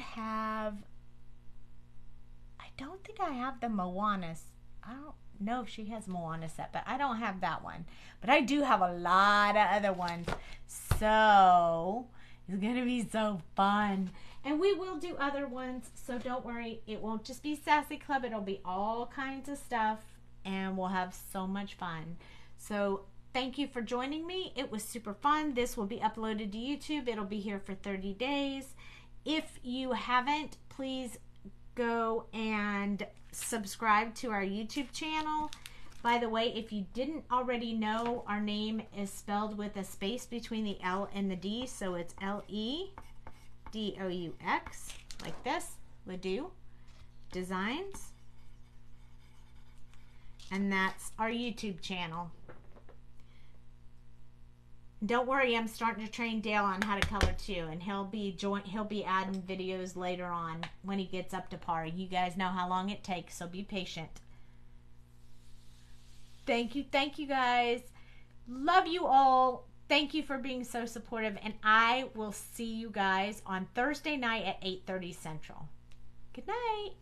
think I have the Moana's. I don't know if she has Moana set, but I don't have that one. But I do have a lot of other ones. So it's going to be so fun. And we will do other ones, so don't worry. It won't just be Sassy Club. It'll be all kinds of stuff, and we'll have so much fun. So thank you for joining me. It was super fun. This will be uploaded to YouTube. It'll be here for 30 days. If you haven't, please go and subscribe to our YouTube channel. By the way, if you didn't already know, our name is spelled with a space between the L and the D, so it's Ledoux, like this, Ledoux Designs. And that's our YouTube channel. Don't worry, I'm starting to train Dale on how to color too, and he'll be adding videos later on when he gets up to par. You guys know how long it takes, so be patient. Thank you guys. Love you all. Thank you for being so supportive, and I will see you guys on Thursday night at 8:30 Central. Good night.